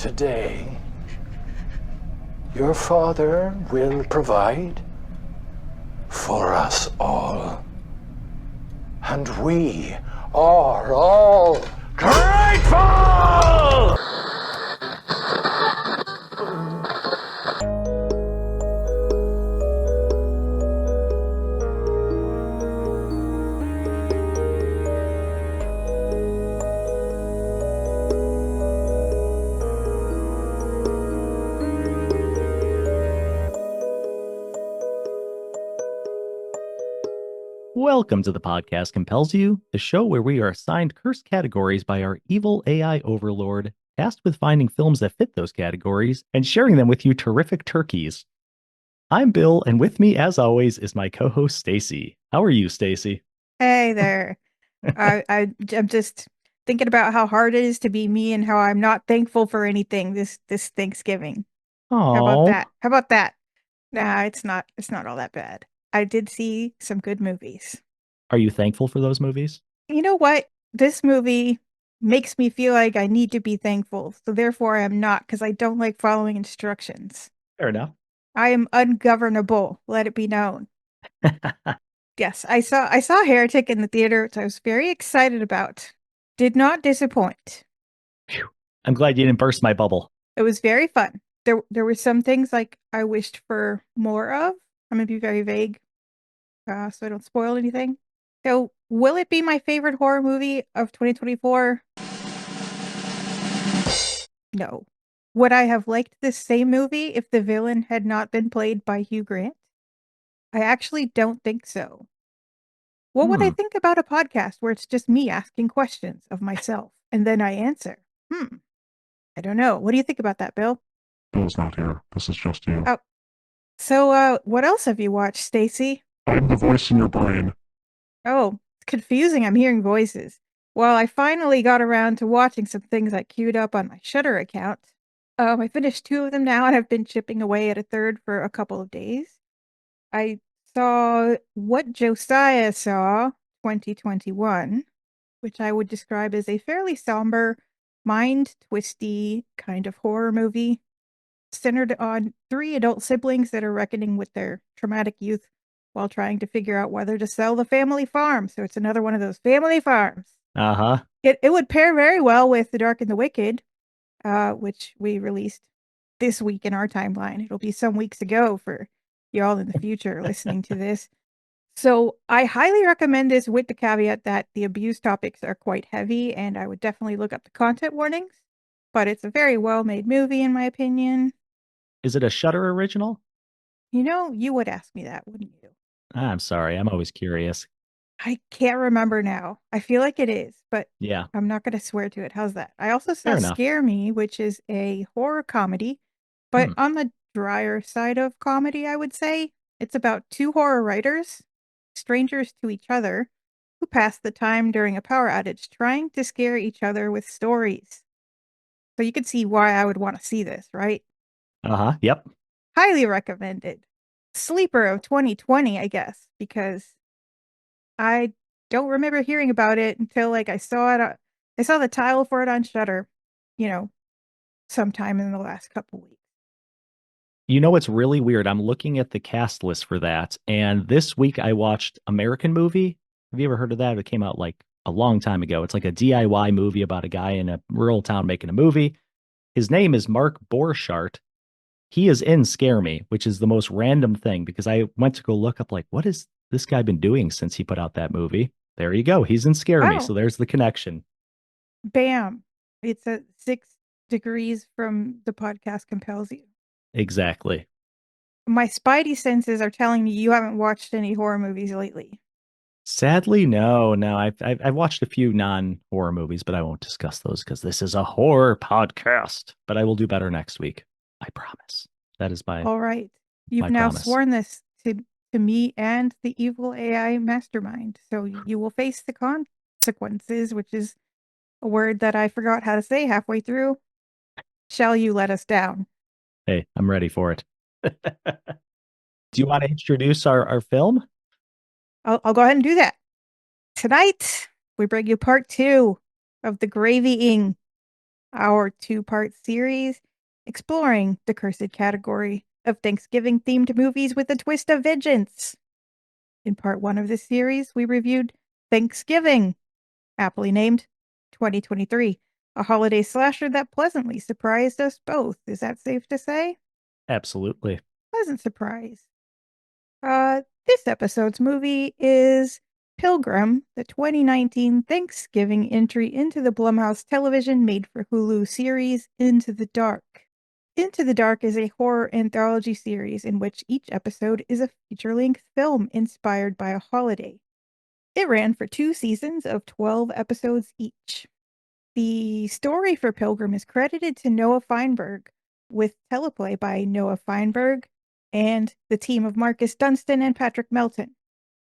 Today, your Father will provide for us all. And we are all grateful! Welcome to the Podcast Compels You, the show where we are assigned cursed categories by our evil AI overlord, tasked with finding films that fit those categories and sharing them with you terrific turkeys. I'm Bill, and with me, as always, is my co-host Stacy. How are you, Stacy? Hey there. I'm just thinking about how hard it is to be me and how I'm not thankful for anything this Thanksgiving. How about Oh, that? How about that? Nah, it's not all that bad. I did see some good movies. are you thankful for those movies? You know what? This movie makes me feel like I need to be thankful. So therefore I am not because I don't like following instructions. Fair enough. I am ungovernable, let it be known. Yes, I saw Heretic in the theater, which I was very excited about. Did not disappoint. Phew. I'm glad you didn't burst my bubble. It was very fun. There were some things like I wished for more of. I'm gonna be very vague, so I don't spoil anything. So, will it be my favorite horror movie of 2024? No. Would I have liked this same movie if the villain had not been played by Hugh Grant? I actually don't think so. What would I Hmm. think about a podcast where it's just me asking questions of myself and then I answer? Hmm. I don't know. What do you think about that, Bill? Bill's not here. This is just you. Oh, so what else have you watched, Stacy? I'm the voice in your brain. Oh, it's confusing. I'm hearing voices. Well, I finally got around to watching some things I queued up on my Shudder account. I finished two of them now and have been chipping away at a third for a couple of days. I saw What Josiah Saw 2021, which I would describe as a fairly somber, mind twisty kind of horror movie centered on three adult siblings that are reckoning with their traumatic youth while trying to figure out whether to sell the family farm. So it's another one of those family farms. Uh-huh. It would pair very well with The Dark and the Wicked, which we released this week in our timeline. It'll be some weeks ago for y'all in the future listening to this. So I highly recommend this with the caveat that the abuse topics are quite heavy, and I would definitely look up the content warnings. But it's a very well-made movie, in my opinion. Is it a Shudder original? You know, you would ask me that, wouldn't you? I'm sorry. I'm always curious. I can't remember now. I feel like it is, but Yeah, I'm not going to swear to it. How's that? I also saw fair enough. Scare Me, which is a horror comedy, but Hmm. on the drier side of comedy, I would say. It's about two horror writers, strangers to each other, who pass the time during a power outage trying to scare each other with stories. So you can see why I would want to see this, right? Uh-huh. Yep. Highly recommended. Sleeper of 2020, I guess, because I don't remember hearing about it until like I saw it. I saw the title for it on Shudder, you know, sometime in the last couple weeks. You know what's really weird? I'm looking at the cast list for that, and this week I watched American Movie. Have you ever heard of that? It came out like a long time ago. It's like a DIY movie about a guy in a rural town making a movie. His name is Mark Borchardt. He is in Scare Me, which is the most random thing because I went to go look up like what has this guy been doing since he put out that movie? There you go. He's in Scare Me, so Oh, there's the connection. bam! It's a 6 degrees from the podcast compels you. Exactly. My spidey senses are telling me you haven't watched any horror movies lately. Sadly, no, no. I've watched a few non-horror movies, but I won't discuss those because this is a horror podcast. But I will do better next week. I promise. That is my All right, you've my now promise. sworn this to me and the evil AI mastermind, so you will face the consequences, which is a word that I forgot how to say halfway through. Shall you let us down? Hey, I'm ready for it. Do you want to introduce our film? I'll go ahead and do that. Tonight, we bring you part two of The Gravy Ing. our two-part series exploring the cursed category of Thanksgiving-themed movies with a twist of vengeance. In part 1 of this series, we reviewed Thanksgiving, aptly named 2023, a holiday slasher that pleasantly surprised us both. Is that safe to say? Absolutely. Pleasant surprise. This episode's movie is Pilgrim, the 2019 Thanksgiving entry into the Blumhouse television made for Hulu series Into the Dark. Into the Dark is a horror anthology series in which each episode is a feature-length film inspired by a holiday. It ran for 2 seasons of 12 episodes each. The story for Pilgrim is credited to Noah Feinberg, with teleplay by Noah Feinberg and the team of Marcus Dunstan and Patrick Melton.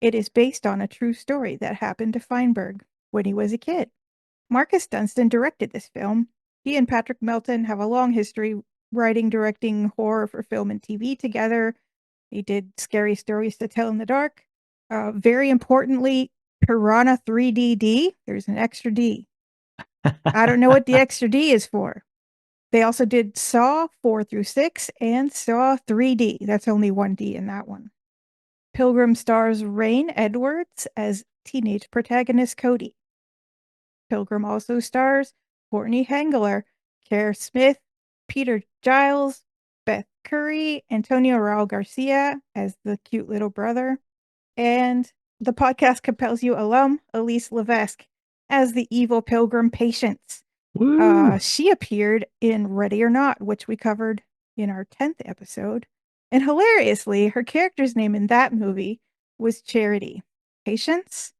It is based on a true story that happened to Feinberg when he was a kid. Marcus Dunstan directed this film. He and Patrick Melton have a long history writing, directing horror for film and TV together. He did Scary Stories to Tell in the Dark. Very importantly, Piranha 3DD. There's an extra D. I don't know what the extra D is for. They also did Saw 4 through 6 and Saw 3D. That's only one D in that one. Pilgrim stars Rain Edwards as teenage protagonist Cody. Pilgrim also stars Courtney Hengler, Kerr Smith, Peter Giles, Beth Curry, Antonio Raul Garcia as the cute little brother, and the podcast Compels You alum, Elise Levesque, as the evil Pilgrim Patience. She appeared in Ready or Not, which we covered in our 10th episode. And hilariously, her character's name in that movie was Charity. Patience?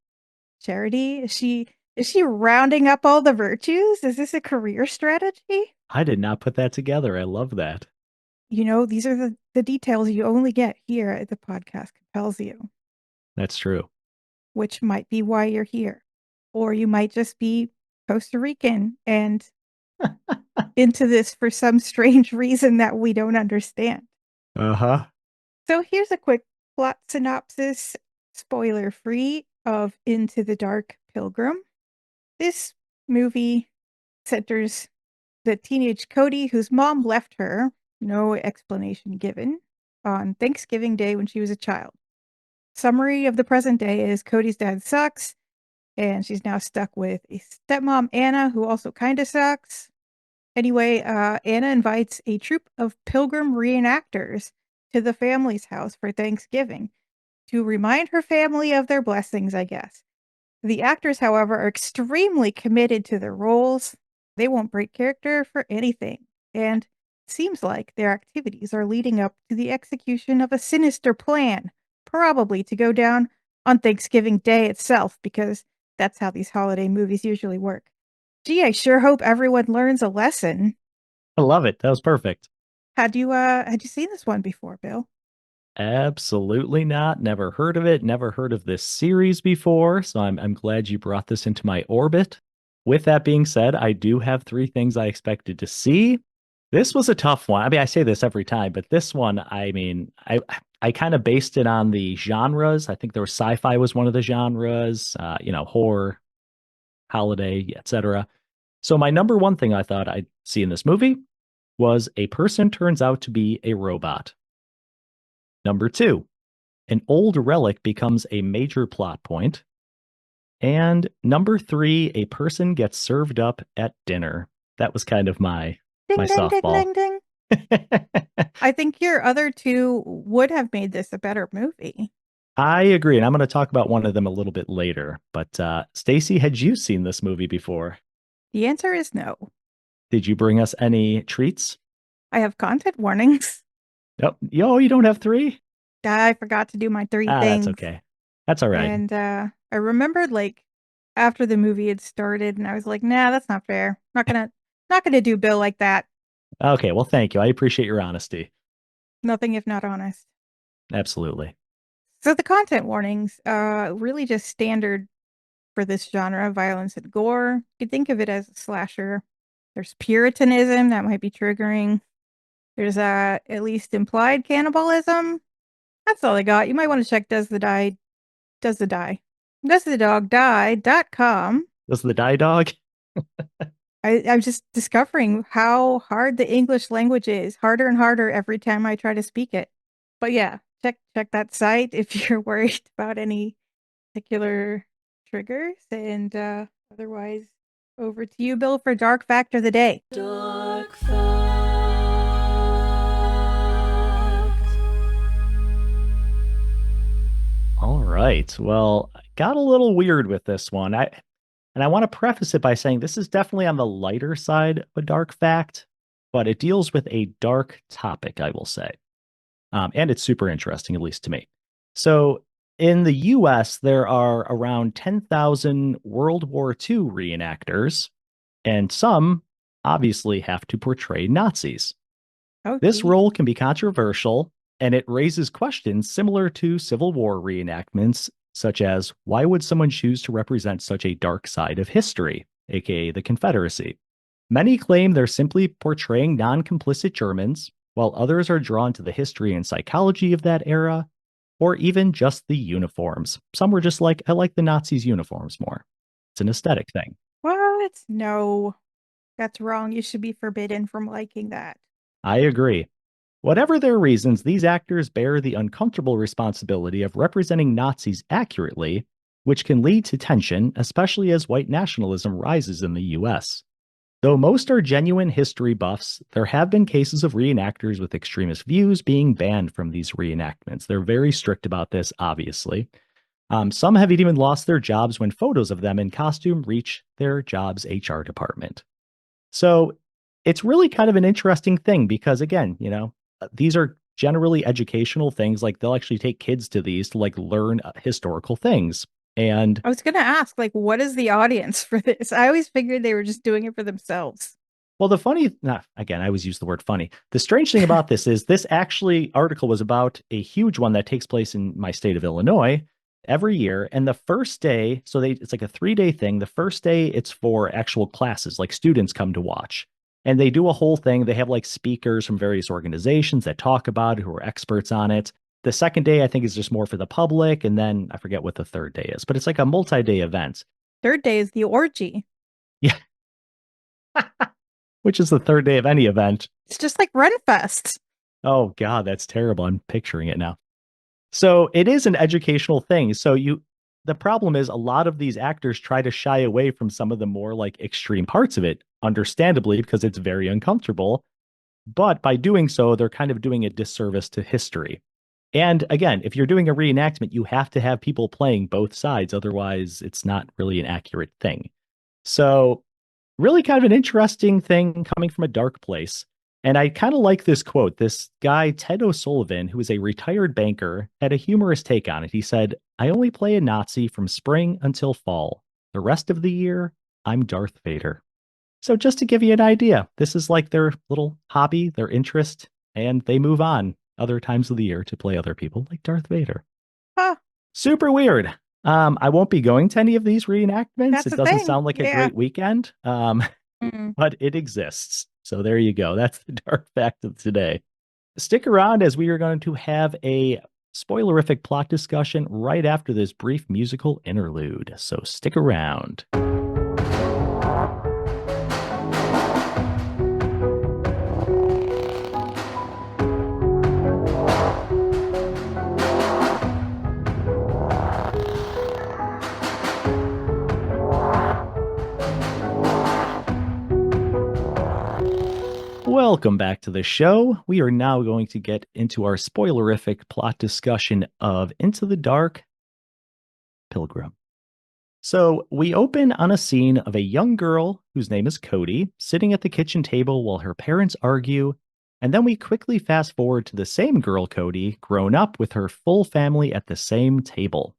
Charity? Is she rounding up all the virtues? Is this a career strategy? I did not put that together. I love that. You know, these are the details you only get here at the podcast Compels You. That's true. Which might be why you're here. Or you might just be Costa Rican and into this for some strange reason that we don't understand. Uh-huh. So here's a quick plot synopsis, spoiler free, of Into the Dark Pilgrim. This movie centers the teenage Cody, whose mom left her, no explanation given, on Thanksgiving Day when she was a child. Summary of the present day is Cody's dad sucks, and she's now stuck with a stepmom, Anna, who also kind of sucks. Anyway, Anna invites a troupe of Pilgrim reenactors to the family's house for Thanksgiving to remind her family of their blessings, I guess. The actors, however, are extremely committed to their roles. They won't break character for anything, and it seems like their activities are leading up to the execution of a sinister plan, probably to go down on Thanksgiving Day itself, because that's how these holiday movies usually work. Gee, I sure hope everyone learns a lesson. I love it. That was perfect. Had you seen this one before, Bill? Absolutely not. Never heard of it. Never heard of this series before. So I'm glad you brought this into my orbit. With that being said, I do have 3 things I expected to see. This was a tough one. I mean, I say this every time, but this one, I mean, I kind of based it on the genres. I think there was sci-fi was one of the genres, horror, holiday, etc. So my number one thing I thought I'd see in this movie was a person turns out to be a robot. Number 2, an old relic becomes a major plot point. And number 3, a person gets served up at dinner. That was kind of my softball. Ding, ding, ding. I think your other 2 would have made this a better movie. I agree, and I'm going to talk about one of them a little bit later. But Stacy, had you seen this movie before? The answer is no. Did you bring us any treats? I have content warnings. Oh, you don't have 3? I forgot to do my 3 things. That's okay. That's all right. And I remembered after the movie had started, and I was like, nah, that's not fair. Not gonna do Bill like that. Okay, well, thank you. I appreciate your honesty. Nothing if not honest. Absolutely. So the content warnings, really just standard for this genre, violence and gore. You could think of it as a slasher. There's puritanism that might be triggering. There's at least implied cannibalism. That's all I got. You might want to check does the dog die.com. Does the die dog? I'm just discovering how hard the English language is, harder and harder every time I try to speak it. But yeah, check that site if you're worried about any particular triggers. And otherwise, over to you, Bill, for Dark Fact of the Day. Dark Fact. All right. Well, I got a little weird with this one. I want to preface it by saying this is definitely on the lighter side of a dark fact, but it deals with a dark topic, I will say. And it's super interesting, at least to me. So in the US, there are around 10,000 World War II reenactors, and some obviously have to portray Nazis. Oh, This geez. role can be controversial, and it raises questions similar to Civil War reenactments, such as why would someone choose to represent such a dark side of history, aka the Confederacy? Many claim they're simply portraying non complicit Germans, while others are drawn to the history and psychology of that era, or even just the uniforms. Some were just like, I like the Nazis' uniforms more. It's an aesthetic thing. What? No, that's wrong. You should be forbidden from liking that. I agree. Whatever their reasons, these actors bear the uncomfortable responsibility of representing Nazis accurately, which can lead to tension, especially as white nationalism rises in the US. Though most are genuine history buffs, there have been cases of reenactors with extremist views being banned from these reenactments. They're very strict about this, obviously. Some have even lost their jobs when photos of them in costume reach their job's HR department. So it's really kind of an interesting thing because, again, these are generally educational things. Like they'll actually take kids to these to like learn historical things. And I was gonna ask, like, what is the audience for this? I always figured they were just doing it for themselves. well, again, I always use the word funny. The strange thing about this is this actually article was about a huge one that takes place in my state of Illinois every year. And the first day, it's like a 3-day thing. The first day it's for actual classes, like students come to watch. And they do a whole thing. They have like speakers from various organizations that talk about it, who are experts on it. The second day, I think, is just more for the public. And then I forget what the third day is, but it's like a multi-day event. Third day is the orgy. Yeah. Which is the third day of any event. It's just like Runfest. Oh, God, that's terrible. I'm picturing it now. So it is an educational thing. The problem is a lot of these actors try to shy away from some of the more like extreme parts of it, understandably, because it's very uncomfortable. But by doing so, they're kind of doing a disservice to history. And again, if you're doing a reenactment, you have to have people playing both sides. Otherwise, it's not really an accurate thing. So really kind of an interesting thing coming from a dark place. And I kind of like this quote. This guy, Ted O'Sullivan, who is a retired banker, had a humorous take on it. He said, I only play a Nazi from spring until fall. The rest of the year, I'm Darth Vader. So just to give you an idea, this is like their little hobby, their interest, and they move on other times of the year to play other people like Darth Vader. Huh. Super weird. I won't be going to any of these reenactments. That's It the doesn't thing. sound like a Yeah. great weekend. But it exists. So there you go. That's the dark fact of today. Stick around as we are going to have a spoilerific plot discussion right after this brief musical interlude. So stick around. Welcome back to the show. We are now going to get into our spoilerific plot discussion of Into the Dark, Pilgrim. So we open on a scene of a young girl whose name is Cody sitting at the kitchen table while her parents argue. And then we quickly fast forward to the same girl, Cody, grown up with her full family at the same table.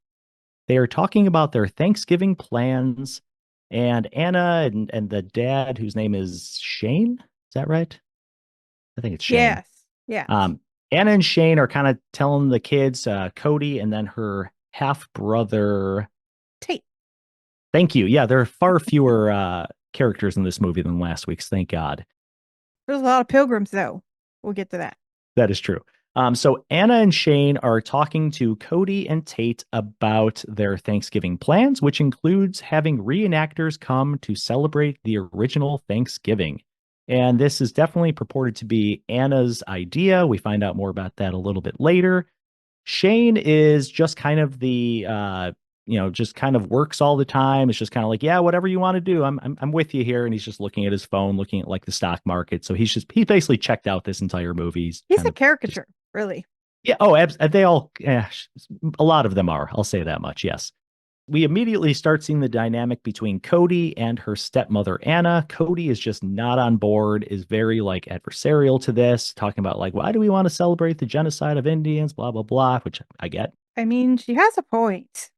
They are talking about their Thanksgiving plans, and Anna and the dad, whose name is Shane. Is that right? I think it's Shane. Yes. Yeah. Anna and Shane are kind of telling the kids, Cody and then her half brother Tate. Thank you. Yeah, there are far fewer characters in this movie than last week's. Thank God. There's a lot of pilgrims, though. We'll get to that. That is true. So Anna and Shane are talking to Cody and Tate about their Thanksgiving plans, which includes having reenactors come to celebrate the original Thanksgiving. And this is definitely purported to be Anna's idea. We find out more about that a little bit later. Shane is just kind of just kind of works all the time. It's just kind of like, yeah, whatever you want to do, I'm with you here. And he's just looking at his phone, looking at like the stock market. So he's basically checked out this entire movie. He's kind a of caricature, really. Yeah. Oh, they all. A lot of them are. I'll say that much. Yes. We immediately start seeing the dynamic between Cody and her stepmother Anna. Cody is just not on board, is very like adversarial to this, talking about like, why do we want to celebrate the genocide of Indians, blah blah blah, which I get. I mean, she has a point.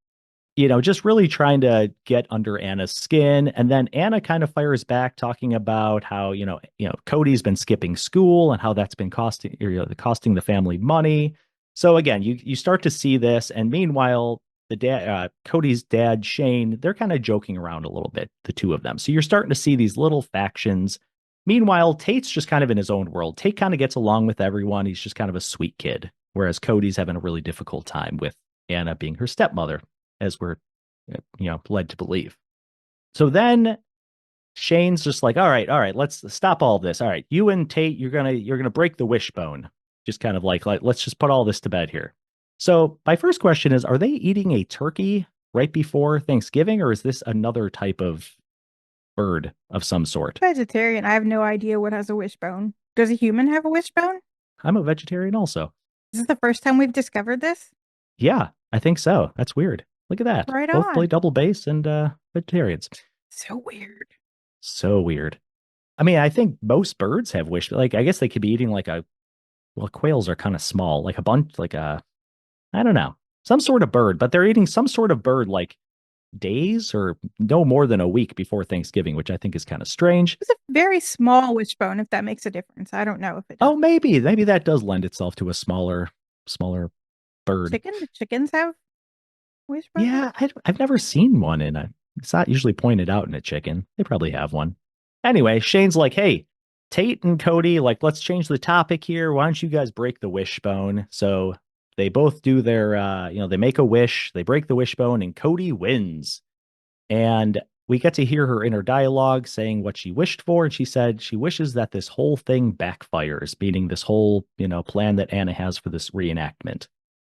Just really trying to get under Anna's skin. And then Anna kind of fires back talking about how, Cody's been skipping school and how that's been costing the family money. So again, you start to see this. And meanwhile, Cody's dad, Shane, they're kind of joking around a little bit, the two of them. So you're starting to see these little factions. Meanwhile, Tate's just kind of in his own world. Tate kind of gets along with everyone. He's just kind of a sweet kid, whereas Cody's having a really difficult time with Anna being her stepmother, as we're led to believe. So then Shane's just like, all right, let's stop all this. All right, you and Tate, you're gonna break the wishbone. Just kind of like let's just put all this to bed here. So my first question is, are they eating a turkey right before Thanksgiving, or is this another type of bird of some sort? Vegetarian. I have no idea what has a wishbone. Does a human have a wishbone? I'm a vegetarian also. Is this the first time we've discovered this? Yeah, I think so. That's weird. Look at that. Right Both on. play double bass and vegetarians. So weird. So weird. I mean, I think most birds have wish. Like, I guess they could be eating quails are kind of small, like a bunch, I don't know, some sort of bird, but they're eating some sort of bird like days or no more than a week before Thanksgiving, which I think is kind of strange. It's a very small wishbone, if that makes a difference. I don't know if it does. Oh, maybe that does lend itself to a smaller bird. Do chickens have wishbones? Yeah, I've never seen one it's not usually pointed out in a chicken. They probably have one. Anyway, Shane's like, hey, Tate and Cody, like, let's change the topic here. Why don't you guys break the wishbone? So they both do their, they make a wish, they break the wishbone, and Cody wins. And we get to hear her inner dialogue saying what she wished for. And she said she wishes that this whole thing backfires, meaning this whole, plan that Anna has for this reenactment.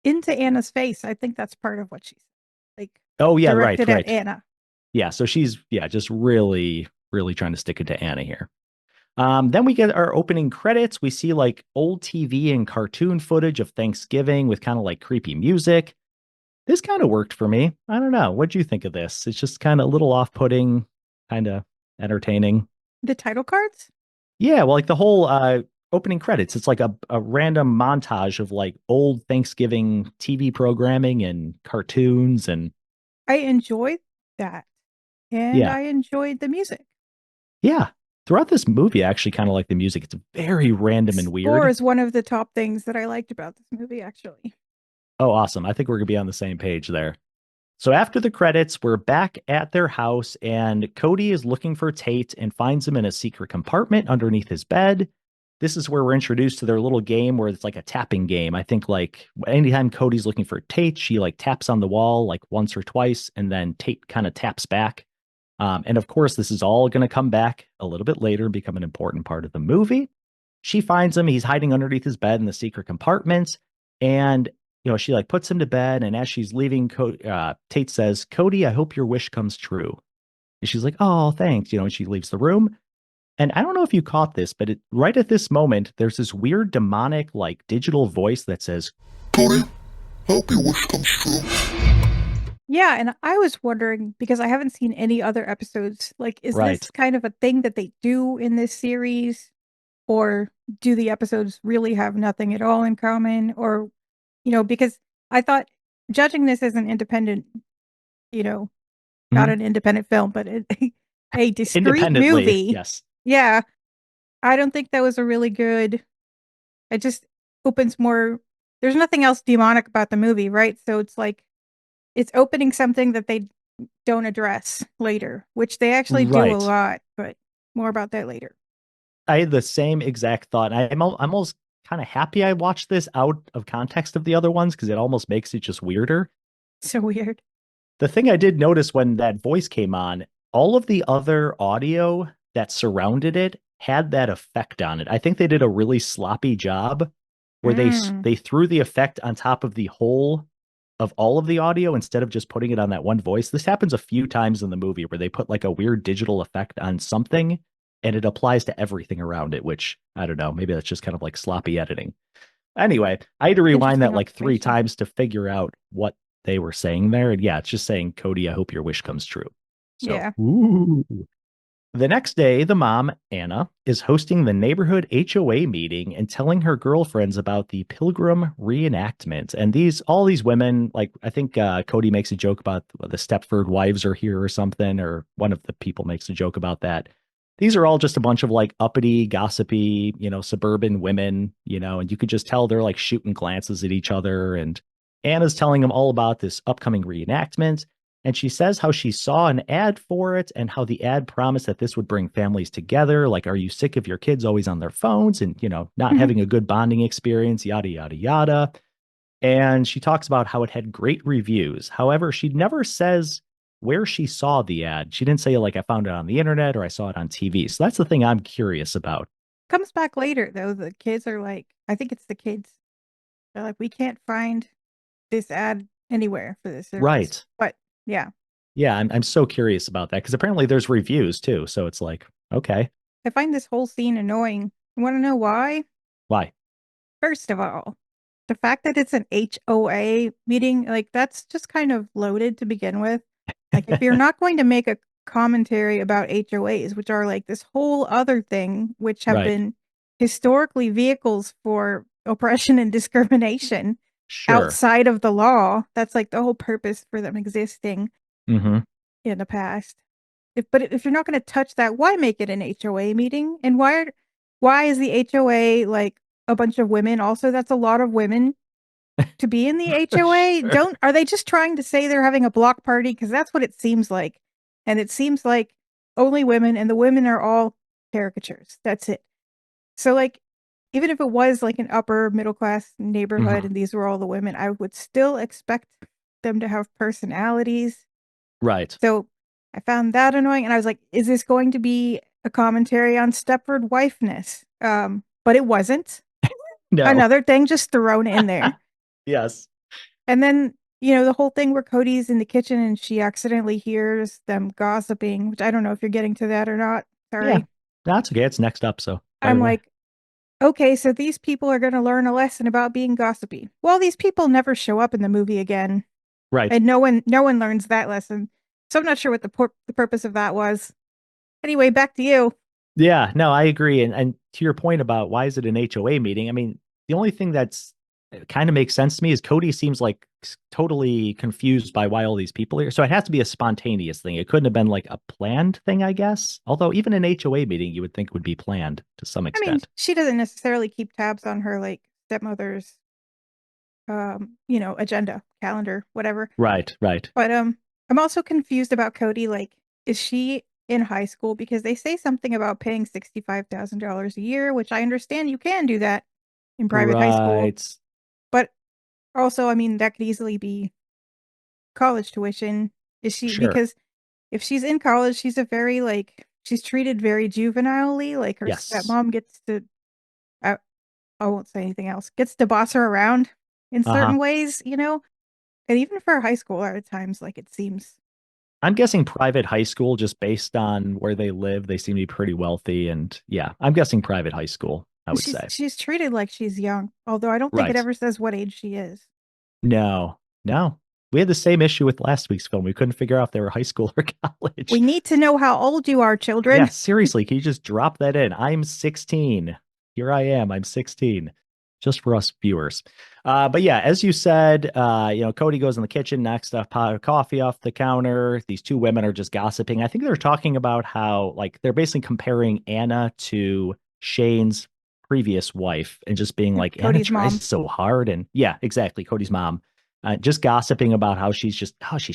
Into Anna's face. I think that's part of what she's like. Oh, yeah, directed right. At Anna. Yeah, so she's just really, really trying to stick it to Anna here. Then we get our opening credits. We see like old TV and cartoon footage of Thanksgiving with kind of like creepy music. This kind of worked for me. I don't know. What'd you think of this? It's just kind of a little off-putting, kind of entertaining. The title cards? Yeah, well, like the whole opening credits. It's like a random montage of like old Thanksgiving TV programming and cartoons. And I enjoyed that. And yeah. I enjoyed the music. Yeah. Throughout this movie, I actually kind of like the music. It's very random and weird. Score is one of the top things that I liked about this movie, actually. Oh, awesome. I think we're going to be on the same page there. So after the credits, we're back at their house, and Cody is looking for Tate and finds him in a secret compartment underneath his bed. This is where we're introduced to their little game where it's like a tapping game. I think like anytime Cody's looking for Tate, she like taps on the wall like once or twice, and then Tate kind of taps back. And of course, this is all going to come back a little bit later and become an important part of the movie. She finds him. He's hiding underneath his bed in the secret compartment. And, she like puts him to bed. And as she's leaving, Tate says, Cody, I hope your wish comes true. And she's like, oh, thanks. And she leaves the room. And I don't know if you caught this, but right at this moment, there's this weird demonic like digital voice that says, Cody, I hope your wish comes true. Yeah, and I was wondering, because I haven't seen any other episodes, like, is this kind of a thing that they do in this series? Or do the episodes really have nothing at all in common? Or, because I thought, judging this as an independent, not an independent film, but a discrete movie. Yes. Yeah, I don't think that was a really good, it just opens more, there's nothing else demonic about the movie, right? So it's like, it's opening something that they don't address later, which they actually do a lot, but more about that later. I had the same exact thought. I'm almost kind of happy I watched this out of context of the other ones because it almost makes it just weirder. So weird. The thing I did notice when that voice came on, all of the other audio that surrounded it had that effect on it. I think they did a really sloppy job where Mm. they threw the effect on top of the whole of all of the audio instead of just putting it on that one voice. This happens a few times in the movie where they put like a weird digital effect on something and it applies to everything around it, which I don't know, maybe that's just kind of like sloppy editing. Anyway, I had to rewind that Interesting like three observation. times to figure out what they were saying there. And yeah, it's just saying, Cody, I hope your wish comes true. So, Yeah. ooh. The next day, the mom, Anna, is hosting the neighborhood HOA meeting and telling her girlfriends about the Pilgrim reenactment. And all these women, like I think Cody makes a joke about the Stepford wives are here or something, or one of the people makes a joke about that. These are all just a bunch of like uppity, gossipy, suburban women, and you could just tell they're like shooting glances at each other. And Anna's telling them all about this upcoming reenactment. And she says how she saw an ad for it and how the ad promised that this would bring families together. Like, are you sick of your kids always on their phones and, not having a good bonding experience, yada, yada, yada. And she talks about how it had great reviews. However, she never says where she saw the ad. She didn't say, like, I found it on the internet or I saw it on TV. So that's the thing I'm curious about. Comes back later though. The kids are like, I think it's the kids. They're like, we can't find this ad anywhere for this service. Right. But yeah. Yeah, I'm so curious about that because apparently there's reviews too. So it's like, okay, I find this whole scene annoying. You want to know why? why? First of all, the fact that it's an HOA meeting, like that's just kind of loaded to begin with. Like if you're not going to make a commentary about HOAs, which are like this whole other thing, which have Right. been historically vehicles for oppression and discrimination Sure. outside of the law, that's like the whole purpose for them existing Mm-hmm. in the past. But if you're not going to touch that, why make it an HOA meeting? And why is the HOA like a bunch of women? Also, that's a lot of women to be in the HOA. Sure. Are they just trying to say they're having a block party? Because that's what it seems like. And it seems like only women, and the women are all caricatures. That's it. So like even if it was like an upper middle class neighborhood Mhm. and these were all the women, I would still expect them to have personalities. Right. So I found that annoying, and I was like, "Is this going to be a commentary on Stepford wifeness?" But it wasn't. No. Another thing just thrown in there. Yes. And then, the whole thing where Cody's in the kitchen and she accidentally hears them gossiping, which I don't know if you're getting to that or not. Yeah. Sorry. That's okay. It's next up, so fire I'm away. like, okay, so these people are going to learn a lesson about being gossipy. Well, these people never show up in the movie again, Right. and no one learns that lesson. So I'm not sure what the purpose of that was. Anyway, back to you. Yeah, no, I agree. And to your point about why is it an HOA meeting? I mean, the only thing that's kind of makes sense to me is Cody seems like totally confused by why all these people are here. So it has to be a spontaneous thing. It couldn't have been like a planned thing, I guess. Although even an HOA meeting you would think would be planned to some I mean, extent. she doesn't necessarily keep tabs on her like stepmother's agenda, calendar, whatever. Right, right. But I'm also confused about Cody. Like, is she in high school? Because they say something about paying $65,000 a year, which I understand you can do that in private high school. Right. But also, I mean, that could easily be college tuition. Is she Sure. because if she's in college, she's a very like she's treated very juvenilely. Like her Yes. stepmom gets to I won't say anything else, gets to boss her around in Uh-huh. certain ways. And even for a high schooler at times, like it seems. I'm guessing private high school just based on where they live. They seem to be pretty wealthy. And yeah, I'm guessing private high school, I would She's say. she's treated like she's young, although I don't think it Right. ever says what age she is. No, no. We had the same issue with last week's film. We couldn't figure out if they were high school or college. We need to know how old you are, Yeah, children. seriously, can you just drop that in? I'm 16. Here I am. I'm 16. Just for us viewers. But yeah, as you said, Cody goes in the kitchen, knocks a pot of coffee off the counter. These two women are just gossiping. I think they're talking about how, like, they're basically comparing Anna to Shane's previous wife and just being like, Anna Cody's tries mom. so hard. And yeah, exactly. Cody's mom. Just gossiping about how she's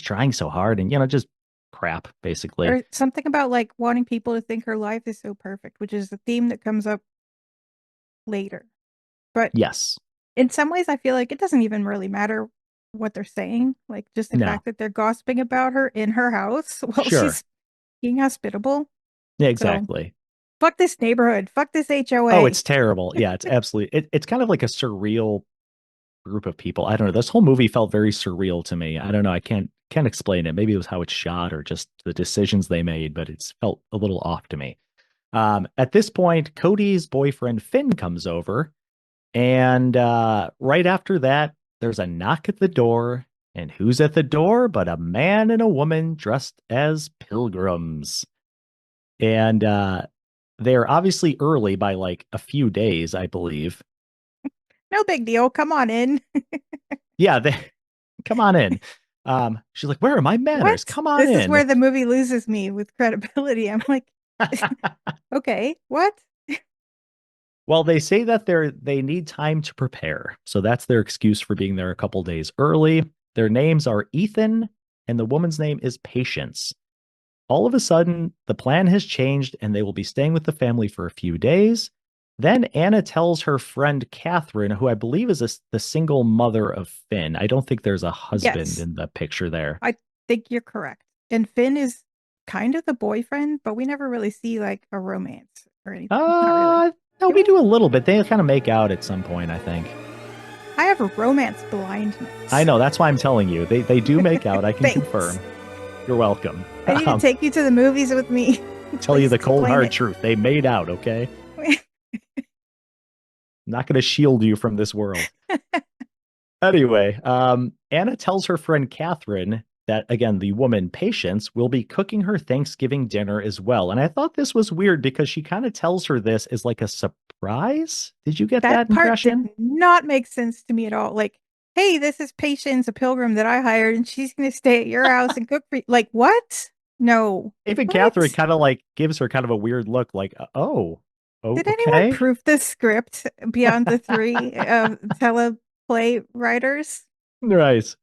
trying so hard and, just crap, basically. Or something about like wanting people to think her life is so perfect, which is the theme that comes up later. But Yes. in some ways, I feel like it doesn't even really matter what they're saying. Like, just the No. fact that they're gossiping about her in her house while Sure. she's being hospitable. Yeah, exactly. Fuck this neighborhood. Fuck this HOA. Oh, it's terrible. Yeah, it's absolutely. It's kind of like a surreal group of people. I don't know. This whole movie felt very surreal to me. I don't know. I can't explain it. Maybe it was how it's shot or just the decisions they made, but it's felt a little off to me. At this point, Cody's boyfriend Finn comes over, and right after that, there's a knock at the door. And who's at the door but a man and a woman dressed as pilgrims? And they're obviously early by like a few days, I believe. No big deal. Come on in. Yeah, they come on in. She's like, "Where are my manners? What? Come on This in." is where the movie loses me with credibility. I'm like, okay, what? Well, they say that they need time to prepare. So that's their excuse for being there a couple days early. Their names are Ethan, and the woman's name is Patience. All of a sudden, the plan has changed, and they will be staying with the family for a few days. Then Anna tells her friend Catherine, who I believe is the single mother of Finn. I don't think there's a husband Yes. in the picture there. I think you're correct. And Finn is kind of the boyfriend, but we never really see like a romance or anything. Not really. No, Do we do a little bit. They kind of make out at some point, I think. I have a romance blindness. I know, that's why I'm telling you. They do make out, I can Thanks. confirm. You're welcome. I need to take you to the movies with me. Tell you the Please cold explain hard it. truth. They made out, okay? I'm not going to shield you from this world. Anyway, Anna tells her friend Catherine that, again, the woman, Patience, will be cooking her Thanksgiving dinner as well. And I thought this was weird because she kind of tells her this as like a surprise. Did you get that part impression? did not make sense to me at all. Like, hey, this is Patience, a pilgrim that I hired, and she's going to stay at your house and cook for you. Like, what? No. Even What? Catherine kind of like gives her kind of a weird look, like, Did okay. anyone proof the script beyond the three teleplay writers? Right.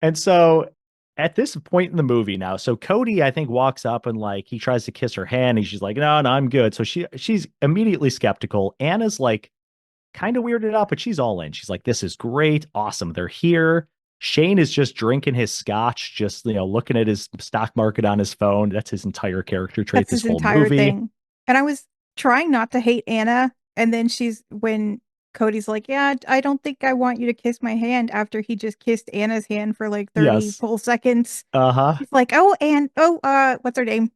And so at this point in the movie now, so Cody, I think, walks up and like he tries to kiss her hand and she's like, no, I'm good. So she's immediately skeptical. Anna's like kind of weirded out, but she's all in. She's like, this is great, awesome. They're here. Shane is just drinking his scotch, just looking at his stock market on his phone. That's his entire character trait. That's This his whole entire movie. thing. And I was trying not to hate Anna, and then when Cody's like, yeah, I don't think I want you to kiss my hand after he just kissed Anna's hand for like 30 Yes. full seconds. Uh-huh. He's like, what's her name?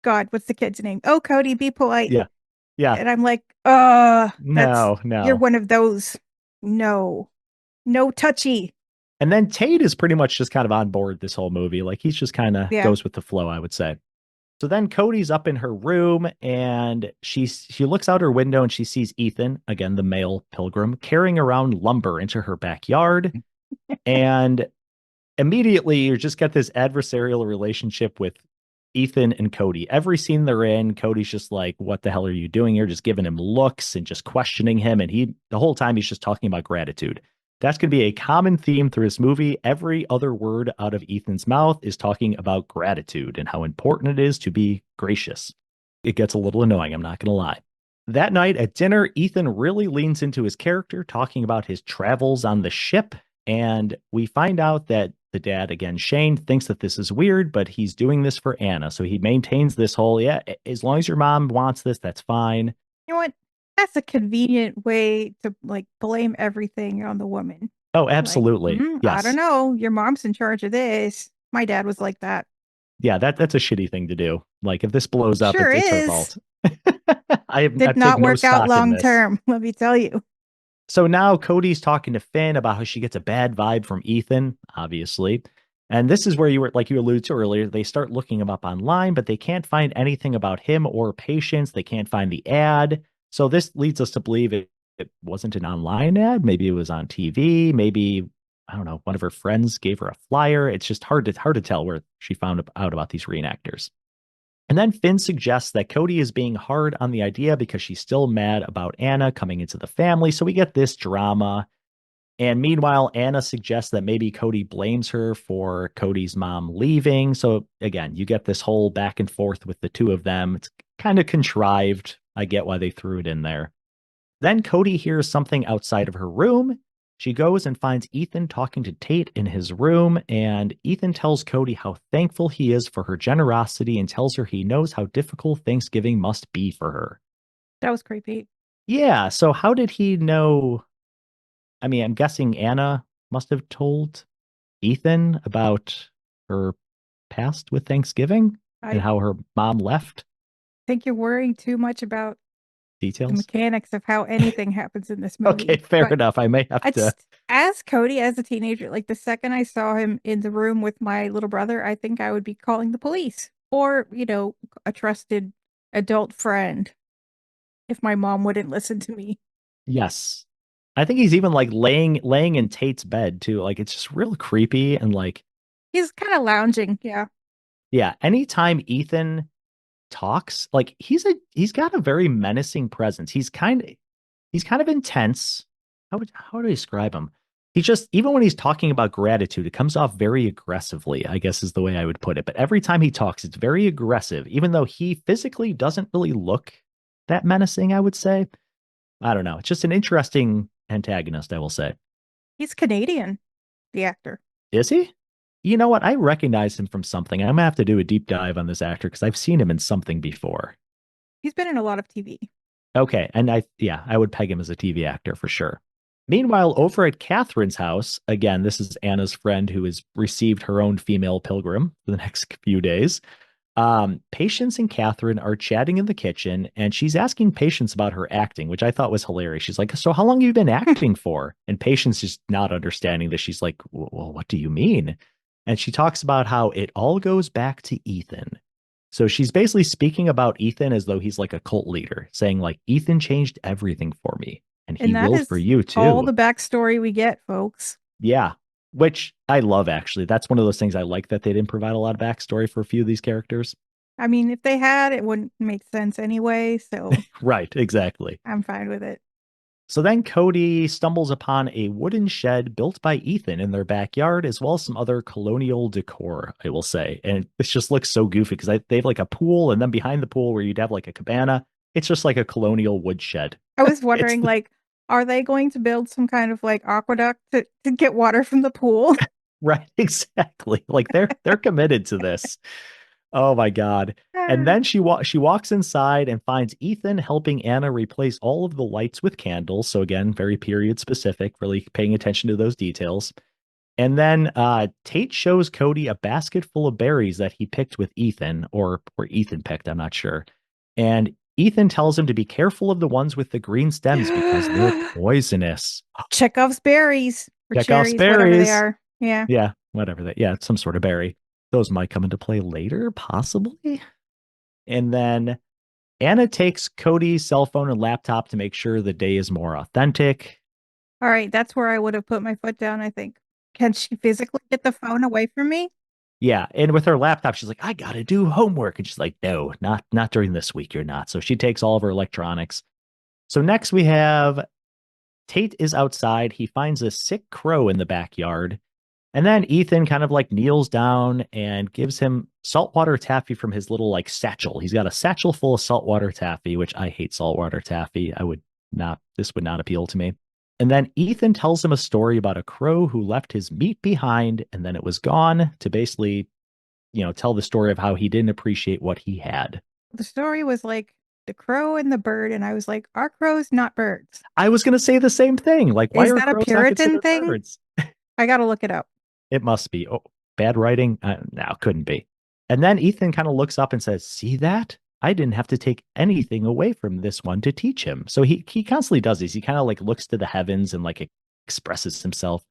God, what's the kid's name? Oh, Cody, be polite. Yeah. Yeah. And I'm like, No. you're one of those. No touchy. And then Tate is pretty much just kind of on board this whole movie. Like he's just kind of goes with the flow, I would say. So then Cody's up in her room and she looks out her window and she sees Ethan, again, the male pilgrim, carrying around lumber into her backyard. And immediately you just get this adversarial relationship with Ethan and Cody. Every scene they're in, Cody's just like, what the hell are you doing here? Just giving him looks and just questioning him. And the whole time he's just talking about gratitude. That's going to be a common theme through this movie. Every other word out of Ethan's mouth is talking about gratitude and how important it is to be gracious. It gets a little annoying, I'm not going to lie. That night at dinner, Ethan really leans into his character, talking about his travels on the ship. And we find out that the dad, again, Shane, thinks that this is weird, but he's doing this for Anna. So he maintains this whole, as long as your mom wants this, that's fine. You know what? That's a convenient way to like blame everything on the woman. Oh, absolutely. Like, yes. I don't know. Your mom's in charge of this. My dad was like that. Yeah, that's a shitty thing to do. Like if this blows up, Sure it's her is. fault. I've Did not no work out stock in long this. term, let me tell you. So now Cody's talking to Finn about how she gets a bad vibe from Ethan, obviously. And this is where you alluded to earlier, they start looking him up online, but they can't find anything about him or Patience. They can't find the ad. So this leads us to believe it wasn't an online ad. Maybe it was on TV. Maybe, I don't know, one of her friends gave her a flyer. It's just hard to tell where she found out about these reenactors. And then Finn suggests that Cody is being hard on the idea because she's still mad about Anna coming into the family. So we get this drama. And meanwhile, Anna suggests that maybe Cody blames her for Cody's mom leaving. So again, you get this whole back and forth with the two of them. It's kind of contrived. I get why they threw it in there. Then Cody hears something outside of her room. She goes and finds Ethan talking to Tate in his room, and Ethan tells Cody how thankful he is for her generosity and tells her he knows how difficult Thanksgiving must be for her. That was creepy. Yeah, so how did he know? I mean, I'm guessing Anna must have told Ethan about her past with Thanksgiving and I how her mom left. think you're worrying too much about the Details. mechanics of how anything happens in this movie. Okay, fair But enough. I may have I to. just, as Cody, as a teenager, like the second I saw him in the room with my little brother, I think I would be calling the police or, a trusted adult friend if my mom wouldn't listen to me. Yes. I think he's even like laying in Tate's bed too. Like it's just real creepy and like He's kind of lounging. Yeah. yeah, anytime Ethan talks, like he's got a very menacing presence. He's kind of intense. How do I describe him? He just even when he's talking about gratitude, it comes off very aggressively, I guess is the way I would put it. But every time he talks, it's very aggressive, even though he physically doesn't really look that menacing, I would say. I don't know. It's just an interesting antagonist, I will say. He's Canadian, the actor. Is he? You know what? I recognize him from something. I'm gonna have to do a deep dive on this actor because I've seen him in something before. He's been in a lot of TV. Okay, and I would peg him as a TV actor for sure. Meanwhile, over at Catherine's house, again, this is Anna's friend who has received her own female pilgrim for the next few days. Patience and Catherine are chatting in the kitchen, and she's asking Patience about her acting, which I thought was hilarious. She's like, "So how long have you been acting for?" And Patience just not understanding this. She's like, "Well, what do you mean?" And she talks about how it all goes back to Ethan. So she's basically speaking about Ethan as though he's like a cult leader, saying like Ethan changed everything for me, and he And that will is for you too. all the backstory we get, folks. Yeah, which I love actually. That's one of those things I like that they didn't provide a lot of backstory for a few of these characters. I mean, if they had, it wouldn't make sense anyway, so Right, exactly. I'm fine with it. So then Cody stumbles upon a wooden shed built by Ethan in their backyard, as well as some other colonial decor, I will say. And this just looks so goofy because they have like a pool, and then behind the pool where you'd have like a cabana, it's just like a colonial wood shed. I was wondering, like, are they going to build some kind of like aqueduct to get water from the pool? Right, exactly. Like they're committed to this. Oh my God. And then she walks inside and finds Ethan helping Anna replace all of the lights with candles. So again, very period specific, really paying attention to those details. And then Tate shows Cody a basket full of berries that he picked with Ethan, or Ethan picked, I'm not sure. And Ethan tells him to be careful of the ones with the green stems because they're poisonous. Chekhov's berries or Chekhov's cherries, whatever they berries. are. Yeah. Yeah, whatever yeah, it's some sort of berry. Those might come into play later, possibly. And then Anna takes Cody's cell phone and laptop to make sure the day is more authentic. All right, that's where I would have put my foot down, I think. Can she physically get the phone away from me? Yeah, and with her laptop, she's like, "I gotta do homework," and she's like, "No, not during this week. You're not." So she takes all of her electronics. So next we have Tate is outside. He finds a sick crow in the backyard. And then Ethan kind of like kneels down and gives him saltwater taffy from his little like satchel. He's got a satchel full of saltwater taffy, which I hate saltwater taffy. This would not appeal to me. And then Ethan tells him a story about a crow who left his meat behind and then it was gone to basically, tell the story of how he didn't appreciate what he had. The story was like the crow and the bird, and I was like, are crows not birds? I was going to say the same thing. Like, why Is are that a crows not Puritan considered thing? birds? I gotta look it up. It must be. Oh, bad writing? No, couldn't be. And then Ethan kind of looks up and says, "See that? I didn't have to take anything away from this one to teach him." So he constantly does this. He kind of like looks to the heavens and like expresses himself.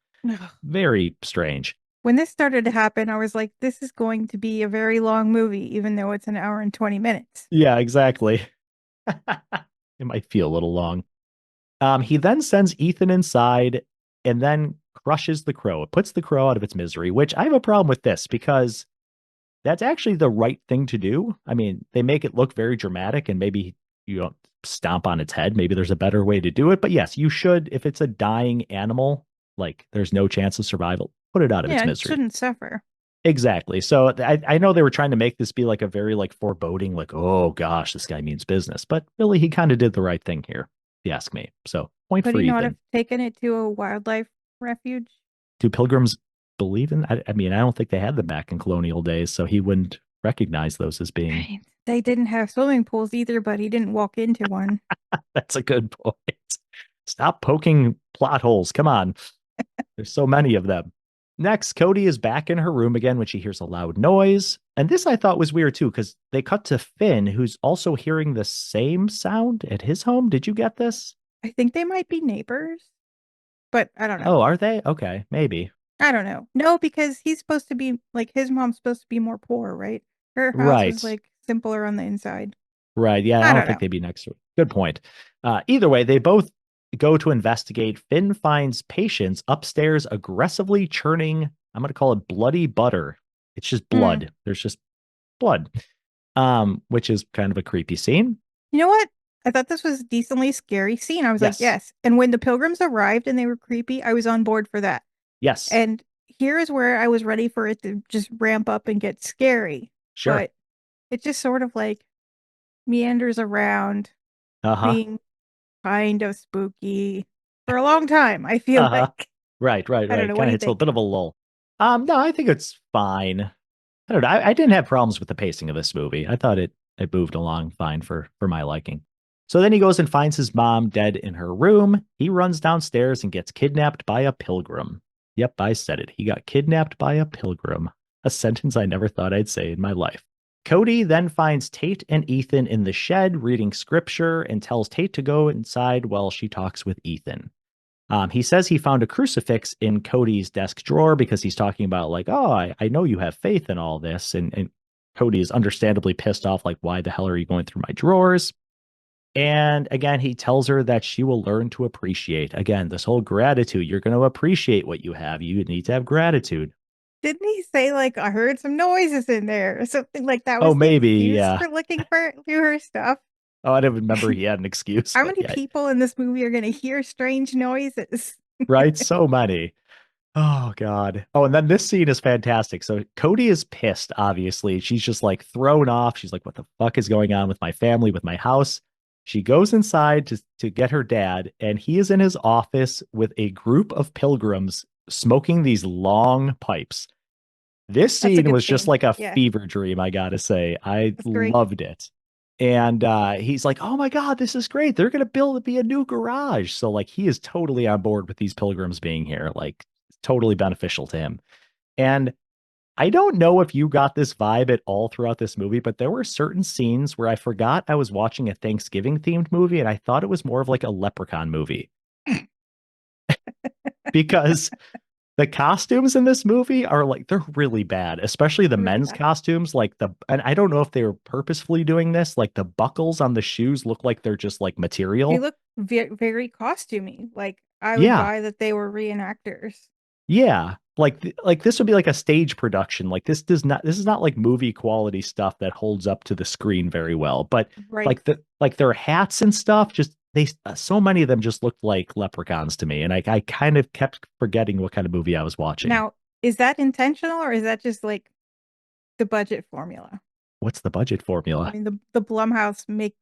Very strange. When this started to happen, I was like, this is going to be a very long movie, even though it's an hour and 20 minutes. Yeah, exactly. It might feel a little long. He then sends Ethan inside and then crushes the crow. It puts the crow out of its misery, which I have a problem with this because that's actually the right thing to do. I mean, they make it look very dramatic and maybe you don't stomp on its head. Maybe there's a better way to do it. But yes, you should, if it's a dying animal, like there's no chance of survival, put it out of its misery. It shouldn't suffer. Exactly. So I know they were trying to make this be like a very like foreboding, like, oh gosh, this guy means business. But really, he kind of did the right thing here. if you ask me. So point Could for he not Ethan. have taken it to a wildlife refuge? Do pilgrims believe in? I mean, I don't think they had them back in colonial days, so he wouldn't recognize those as being. Right. They didn't have swimming pools either, but he didn't walk into one. That's a good point. Stop poking plot holes. Come on. There's so many of them. Next, Cody is back in her room again when she hears a loud noise. And this I thought was weird too, because they cut to Finn, who's also hearing the same sound at his home. Did you get this? I think they might be neighbors, but I don't know. Oh, are they? Okay, maybe. I don't know. No, because he's supposed to be like his mom's supposed to be more poor, right? Her house is Right. like simpler on the inside. Right. Yeah, I don't think they'd be next to it. Good point. Either way, they both go to investigate. Finn finds patients upstairs aggressively churning, I'm going to call it bloody butter. It's just blood. There's just blood, which is kind of a creepy scene. You know what? I thought this was a decently scary scene. I was like, yes. And when the pilgrims arrived and they were creepy, I was on board for that. Yes. And here is where I was ready for it to just ramp up and get scary. Sure. But it just sort of like meanders around being kind of spooky for a long time. I feel like. Right. I don't know. Kind of hits a bit of a lull. No, I think it's fine. I don't know. I didn't have problems with the pacing of this movie. I thought it moved along fine for my liking. So then he goes and finds his mom dead in her room. He runs downstairs and gets kidnapped by a pilgrim. Yep, I said it. He got kidnapped by a pilgrim. A sentence I never thought I'd say in my life. Cody then finds Tate and Ethan in the shed reading scripture and tells Tate to go inside while she talks with Ethan. He says he found a crucifix in Cody's desk drawer because he's talking about like, oh, I know you have faith in all this. And Cody is understandably pissed off, like, why the hell are you going through my drawers? And again, he tells her that she will learn to appreciate. Again, this whole gratitude. You're going to appreciate what you have. You need to have gratitude. Didn't he say like I heard some noises in there or something like that? Was maybe for looking through her stuff. Oh, I didn't remember he had an excuse. How many people in this movie are going to hear strange noises? Right, so many. Oh God. Oh, and then this scene is fantastic. So Cody is pissed. Obviously, she's just like thrown off. She's like, "What the fuck is going on with my family, with my house?" She goes inside to get her dad, and he is in his office with a group of pilgrims smoking these long pipes. This scene was just like a fever dream, I gotta say. I loved it. And he's like, "Oh my God, this is great. They're gonna be a new garage." So like he is totally on board with these pilgrims being here, like totally beneficial to him. And I don't know if you got this vibe at all throughout this movie, but there were certain scenes where I forgot I was watching a Thanksgiving themed movie and I thought it was more of like a leprechaun movie. Because the costumes in this movie are like, they're really bad, especially the men's costumes. Like and I don't know if they were purposefully doing this, like the buckles on the shoes look like they're just like material. They look very costumey. Like I would buy that they were reenactors. Yeah. Like this would be like a stage production. Like this is not like movie quality stuff that holds up to the screen very well. But like their hats and stuff, just so many of them just looked like leprechauns to me. And I kind of kept forgetting what kind of movie I was watching. Now, is that intentional or is that just like the budget formula? What's the budget formula? I mean, the Blumhouse makes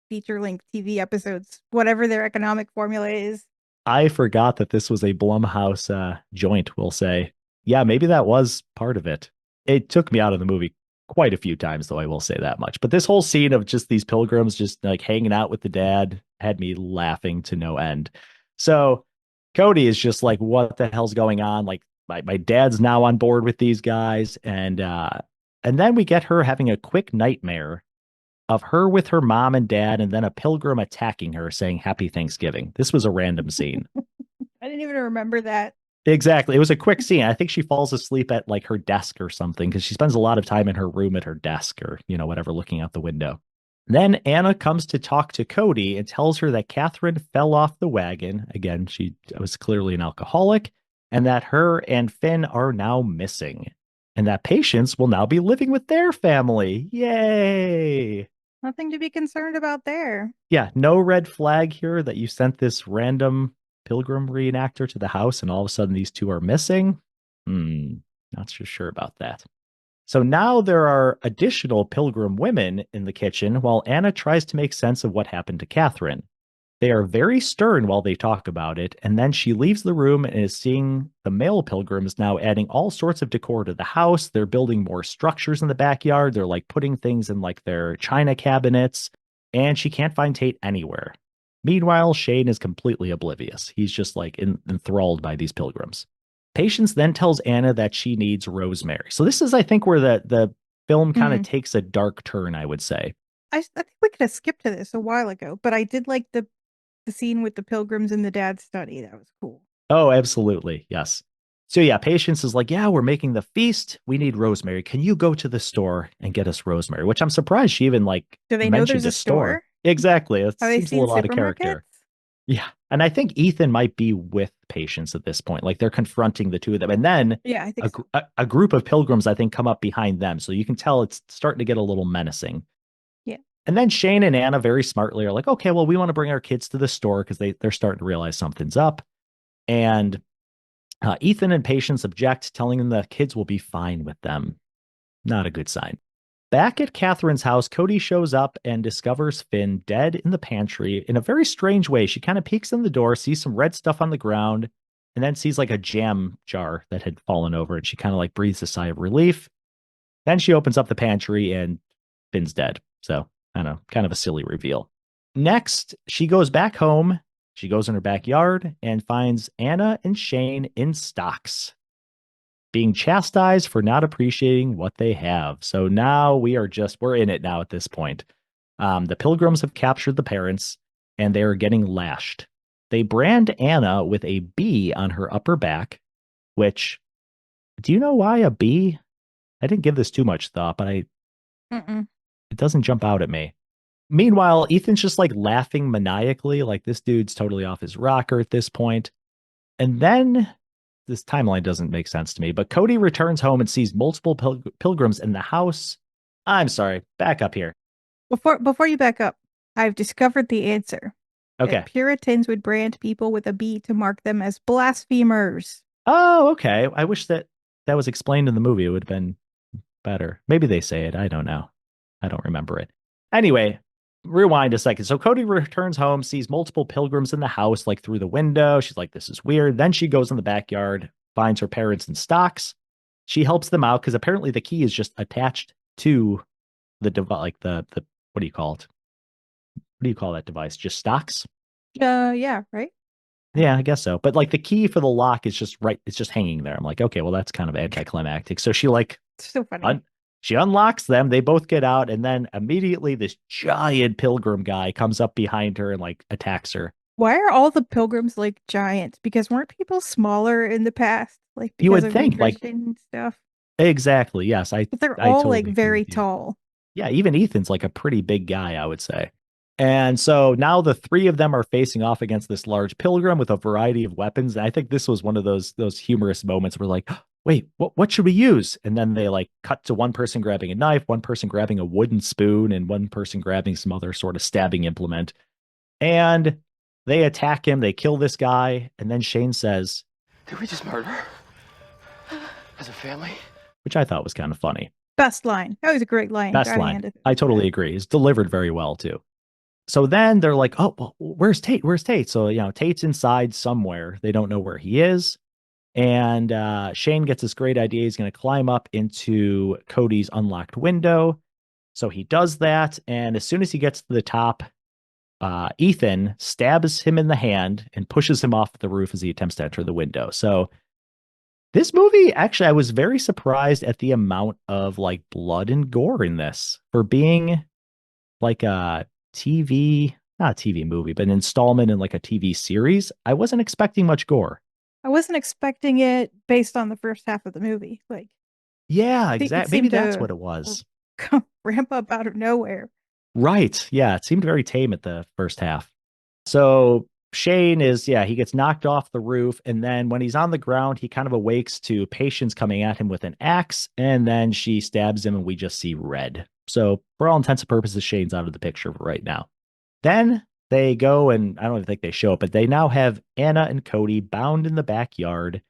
feature-length TV episodes, whatever their economic formula is. I forgot that this was a Blumhouse joint, we'll say. Yeah, maybe that was part of it. It took me out of the movie quite a few times, though, I will say that much. But this whole scene of just these pilgrims just like hanging out with the dad had me laughing to no end. So Cody is just like, what the hell's going on? Like my dad's now on board with these guys. And then we get her having a quick nightmare of her with her mom and dad, and then a pilgrim attacking her saying Happy Thanksgiving. This was a random scene. I didn't even remember that. Exactly. It was a quick scene. I think she falls asleep at like her desk or something because she spends a lot of time in her room at her desk or, whatever, looking out the window. Then Anna comes to talk to Cody and tells her that Catherine fell off the wagon. Again, she was clearly an alcoholic, and that her and Finn are now missing, and that Patience will now be living with their family. Yay! Nothing to be concerned about there. Yeah, no red flag here that you sent this random pilgrim reenactor to the house and all of a sudden these two are missing. Not so sure about that. So now there are additional pilgrim women in the kitchen while Anna tries to make sense of what happened to Catherine. They are very stern while they talk about it, and then she leaves the room and is seeing the male pilgrims now adding all sorts of decor to the house. They're building more structures in the backyard. They're like putting things in like their china cabinets, and she can't find Tate anywhere. Meanwhile, Shane is completely oblivious. He's just like enthralled by these pilgrims. Patience then tells Anna that she needs rosemary. So this is, I think, where the film kind of takes a dark turn, I would say. I think we could have skipped to this a while ago, but I did like the scene with the pilgrims in the dad's study. That was cool. Oh, absolutely. Yes. So yeah, Patience is like, yeah, we're making the feast. We need rosemary. Can you go to the store and get us rosemary? Which I'm surprised she even like Do they know mentioned there's a store? Exactly. It Have they seems a seen little out of character. supermarkets? Yeah. And I think Ethan might be with Patience at this point. Like they're confronting the two of them. And then Yeah, I think so. a group of pilgrims, I think, come up behind them. So you can tell it's starting to get a little menacing. Yeah. And then Shane and Anna very smartly are like, okay, well, we want to bring our kids to the store because they're starting to realize something's up. And Ethan and Patience object, telling them the kids will be fine with them. Not a good sign. Back at Catherine's house, Cody shows up and discovers Finn dead in the pantry in a very strange way. She kind of peeks in the door, sees some red stuff on the ground, and then sees like a jam jar that had fallen over, and she kind of like breathes a sigh of relief. Then she opens up the pantry and Finn's dead. So, I don't know, kind of a silly reveal. Next, she goes back home. She goes in her backyard and finds Anna and Shane in stocks, being chastised for not appreciating what they have. So now we're in it now at this point. The pilgrims have captured the parents and they are getting lashed. They brand Anna with a bee on her upper back, which, do you know why a bee? I didn't give this too much thought, but it doesn't jump out at me. Meanwhile, Ethan's just like laughing maniacally, like this dude's totally off his rocker at this point. And then this timeline doesn't make sense to me, but Cody returns home and sees multiple pilgrims in the house. I'm sorry, back up here. Before you back up, I've discovered the answer. Okay. That Puritans would brand people with a bee to mark them as blasphemers. Oh, okay. I wish that was explained in the movie. It would have been better. Maybe they say it. I don't know. I don't remember it. Anyway, rewind a second. So Cody returns home, sees multiple pilgrims in the house, like through the window. She's like, this is weird. Then she goes in the backyard, finds her parents in stocks. She helps them out because apparently the key is just attached to the device, like the what do you call it? What do you call that device? Just stocks? Yeah, right? Yeah, I guess so. But like the key for the lock is just right. It's just hanging there. I'm like, okay, well, that's kind of anticlimactic. So she like It's so funny. she unlocks them. They both get out. And then immediately this giant pilgrim guy comes up behind her and like attacks her. Why are all the pilgrims like giants? Because weren't people smaller in the past? Like because You would of think like nutrition and stuff. exactly. Yes. But they're I all totally like agree very with you. tall. Yeah. Even Ethan's like a pretty big guy, I would say. And so now the three of them are facing off against this large pilgrim with a variety of weapons. And I think this was one of those humorous moments where like, wait, what should we use? And then they like cut to one person grabbing a knife, one person grabbing a wooden spoon, and one person grabbing some other sort of stabbing implement. And they attack him. They kill this guy. And then Shane says, Did we just murder? As a family? which I thought was kind of funny. Best line. That was a great line. Best Gotta line. hand it to I the totally guy. agree. It's delivered very well too. So then they're like, oh, well, where's Tate? Where's Tate? So, Tate's inside somewhere. They don't know where he is. And Shane gets this great idea. He's going to climb up into Cody's unlocked window. So he does that. And as soon as he gets to the top, Ethan stabs him in the hand and pushes him off the roof as he attempts to enter the window. So this movie, actually, I was very surprised at the amount of like blood and gore in this for being like a not a TV movie, but an installment in like a TV series. I wasn't expecting much gore. I wasn't expecting it based on the first half of the movie. Like, Yeah, it exactly. Maybe seemed that's to what it was. ramp up out of nowhere. Right. Yeah, it seemed very tame at the first half. So Shane he gets knocked off the roof. And then when he's on the ground, he kind of awakes to Patience coming at him with an axe. And then she stabs him and we just see red. So for all intents and purposes, Shane's out of the picture right now. Then they go and I don't even think they show up, but they now have Anna and Cody bound in the backyard.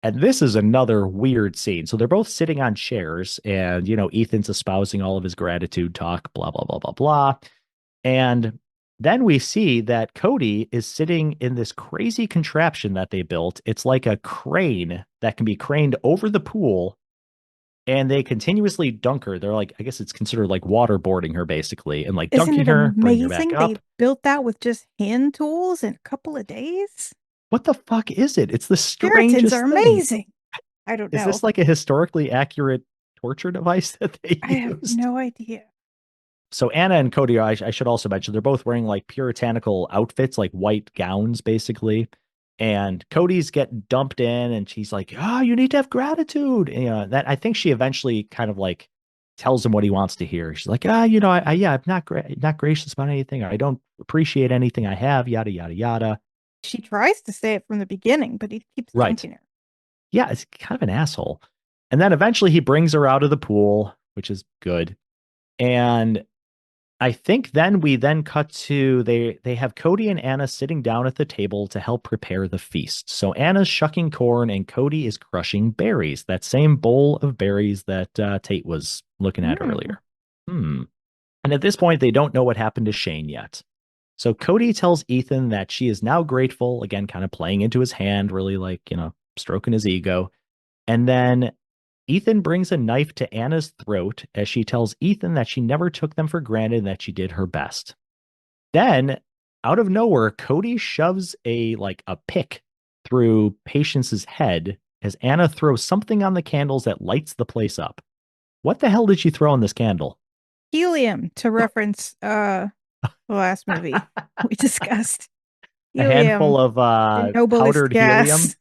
And this is another weird scene. So they're both sitting on chairs and, Ethan's espousing all of his gratitude talk, blah, blah, blah, blah, blah. And Then we see that Cody is sitting in this crazy contraption that they built. It's like a crane that can be craned over the pool, and they continuously dunk her. They're like, I guess it's considered like waterboarding her basically, and like Isn't dunking it her, bring her back amazing? up. They built that with just hand tools in a couple of days. What the fuck is it? It's the Puritans strangest are thing. amazing. I don't Is know. this like a historically accurate torture device that they I have used? no idea. So Anna and Cody, I should also mention, they're both wearing like puritanical outfits, like white gowns, basically. And Cody's getting dumped in, and she's like, "Oh, you need to have gratitude." And, that I think she eventually kind of like tells him what he wants to hear. She's like, I'm not gracious about anything. I don't appreciate anything I have. Yada yada yada. She tries to say it from the beginning, but he keeps Right. dunking her. Yeah, it's kind of an asshole. And then eventually he brings her out of the pool, which is good. And I think then we then cut to they have Cody and Anna sitting down at the table to help prepare the feast. So Anna's shucking corn and Cody is crushing berries, that same bowl of berries that Tate was looking at earlier. And at this point, they don't know what happened to Shane yet. So Cody tells Ethan that she is now grateful, again, kind of playing into his hand, really like, stroking his ego. And then Ethan brings a knife to Anna's throat as she tells Ethan that she never took them for granted and that she did her best. Then, out of nowhere, Cody shoves a pick through Patience's head as Anna throws something on the candles that lights the place up. What the hell did she throw on this candle? Helium, to reference the last movie we discussed. A handful of the noblest powdered gas. helium.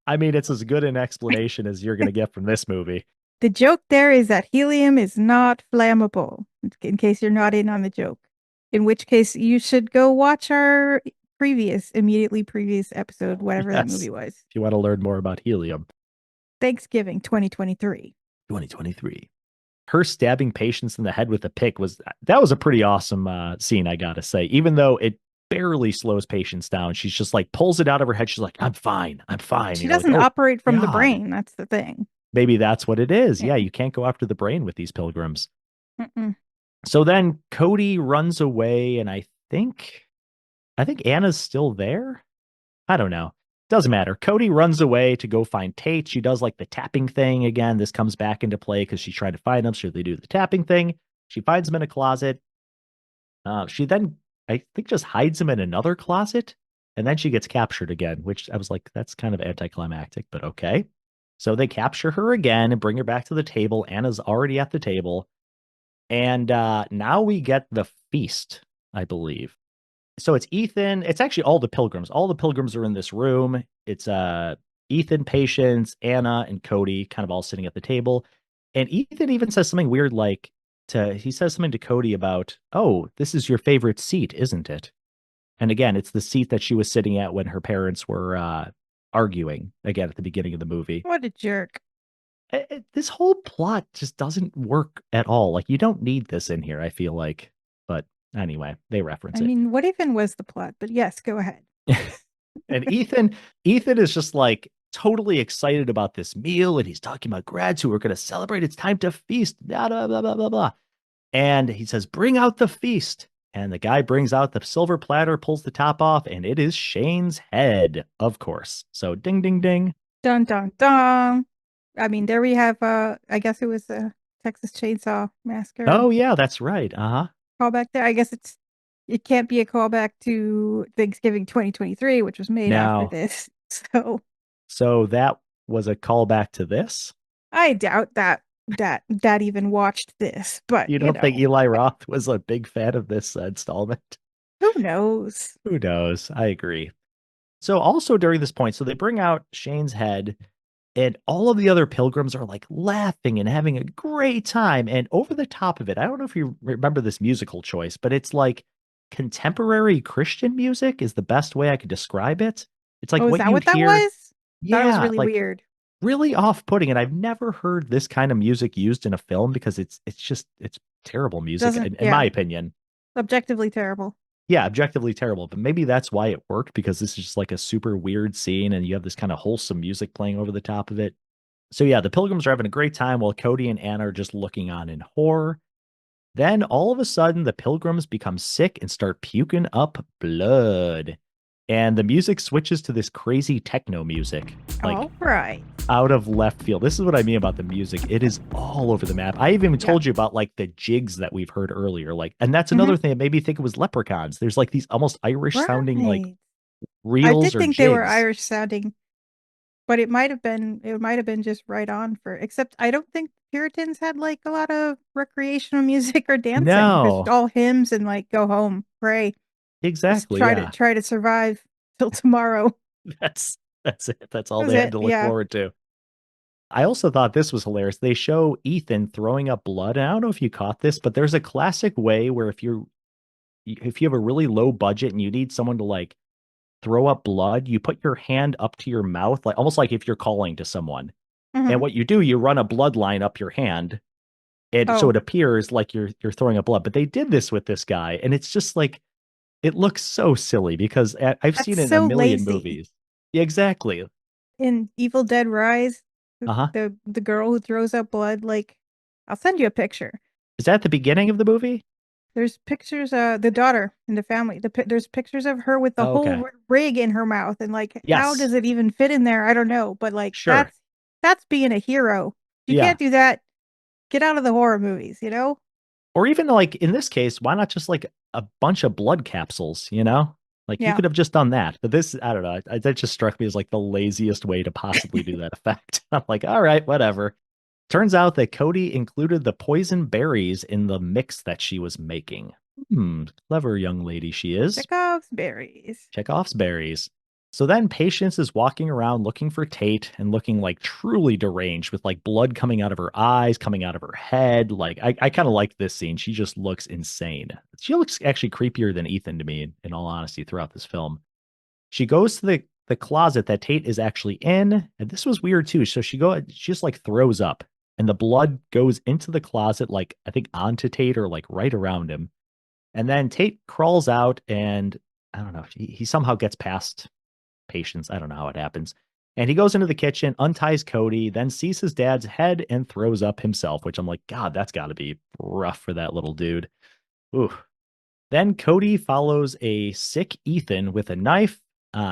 I mean, it's as good an explanation as you're going to get from this movie. The joke there is that helium is not flammable, in case you're not in on the joke. In which case, you should go watch our immediately previous episode, whatever that movie was. If you want to learn more about helium. Thanksgiving 2023. 2023. Her stabbing Patience in the head with a pick was a pretty awesome scene, I gotta say. Even though it barely slows Patience down, she's just like pulls it out of her head. She's like, I'm fine. She doesn't operate from the brain. That's the thing. Maybe that's what it is. Yeah, you can't go after the brain with these pilgrims. Mm-mm. So then Cody runs away, and I think Anna's still there. I don't know. Doesn't matter. Cody runs away to go find Tate. She does like the tapping thing again. This comes back into play because she's trying to find him. So they do the tapping thing. She finds him in a closet. She then, I think, just hides him in another closet. And then she gets captured again, which I was like, that's kind of anticlimactic, but okay. So they capture her again and bring her back to the table. Anna's already at the table. And now we get the feast, I believe. So it's Ethan. It's actually all the pilgrims. All the pilgrims are in this room. It's Ethan, Patience, Anna, and Cody kind of all sitting at the table. And Ethan even says something weird he says something to Cody about, "Oh, this is your favorite seat, isn't it?" And again, it's the seat that she was sitting at when her parents were arguing again at the beginning of the movie. What a jerk. This whole plot just doesn't work at all. Like, you don't need this in here, I feel like. But anyway, they reference it. I mean, what even was the plot? But yes, go ahead. And Ethan is just like totally excited about this meal, and he's talking about grads who are going to celebrate. It's time to feast. Blah, blah, blah, blah, blah, blah. And he says, "Bring out the feast." And the guy brings out the silver platter, pulls the top off, and it is Shane's head, of course. So ding, ding, ding. Dun, dun, dun. I mean, there we have, I guess it was the Texas Chainsaw Massacre. Oh, yeah, that's right. Uh-huh. Callback there. I guess it can't be a callback to Thanksgiving 2023, which was made after this. So that was a callback to this? I doubt that even watched this, but you don't think Eli Roth was a big fan of this installment? Who knows? Who knows? I agree. So also during this point, so they bring out Shane's head, and all of the other pilgrims are like laughing and having a great time. And over the top of it, I don't know if you remember this musical choice, but it's like contemporary Christian music is the best way I could describe it. It's like, is that what that was? Yeah, that was really weird. Really off-putting, and I've never heard this kind of music used in a film because it's terrible music in my opinion. Objectively terrible. Yeah, objectively terrible, but maybe that's why it worked, because this is just like a super weird scene and you have this kind of wholesome music playing over the top of it. So yeah, the pilgrims are having a great time while Cody and Anna are just looking on in horror. Then all of a sudden, the pilgrims become sick and start puking up blood. And the music switches to this crazy techno music, like All right. out of left field. This is what I mean about the music. It is all over the map. I even told you about like the jigs that we've heard earlier. Like, and that's another thing that made me think it was leprechauns. There's like these almost Irish sounding like Right. I reels did or think they were jigs. Irish sounding, but it might have been just right on for, except I don't think Puritans had like a lot of recreational music or dancing. Just No, all hymns and like go home, pray, just exactly. try to Yeah. try to survive till tomorrow. That's it. That's all That was they had it. to look Yeah. forward to. I also thought this was hilarious. They show Ethan throwing up blood. And I don't know if you caught this, but there's a classic way where if you have a really low budget and you need someone to like throw up blood, you put your hand up to your mouth, like almost like if you're calling to someone. And Mhm. what you do, you run a blood line up your hand, and so Oh, it appears like you're throwing up blood. But they did this with this guy, and it's just like it looks so silly because I've that's seen it in a so million lazy. movies. Yeah, exactly. In Evil Dead Rise, Uh-huh. the girl who throws up blood, like, I'll send you a picture. Is that the beginning of the movie? There's pictures, the daughter in the family. There's pictures of her with the Oh, whole okay. rig in her mouth, and like, how Yes. does it even fit in there? I don't know, but like, Sure. that's being a hero. You Yeah. can't do that. Get out of the horror movies, you know? Or even like in this case, why not just like a bunch of blood capsules, you know? Like you Yeah. could have just done that. But this, I don't know. That just struck me as like the laziest way to possibly do that effect. I'm like, all right, whatever. Turns out that Cody included the poison berries in the mix that she was making. Clever young lady she is. Chekhov's berries. Chekhov's berries. So then Patience is walking around looking for Tate and looking like truly deranged with like blood coming out of her eyes, coming out of her head. Like I kind of like this scene. She just looks insane. She looks actually creepier than Ethan to me, in all honesty, throughout this film. She goes to the closet that Tate is actually in, and this was weird too. So she just like throws up, and the blood goes into the closet, like I think onto Tate or like right around him. And then Tate crawls out, and I don't know, he somehow gets past Patience. I don't know how it happens. And he goes into the kitchen, unties Cody, then sees his dad's head and throws up himself, which I'm like, God, that's got to be rough for that little dude. Ooh. Then Cody follows a sick Ethan with a knife.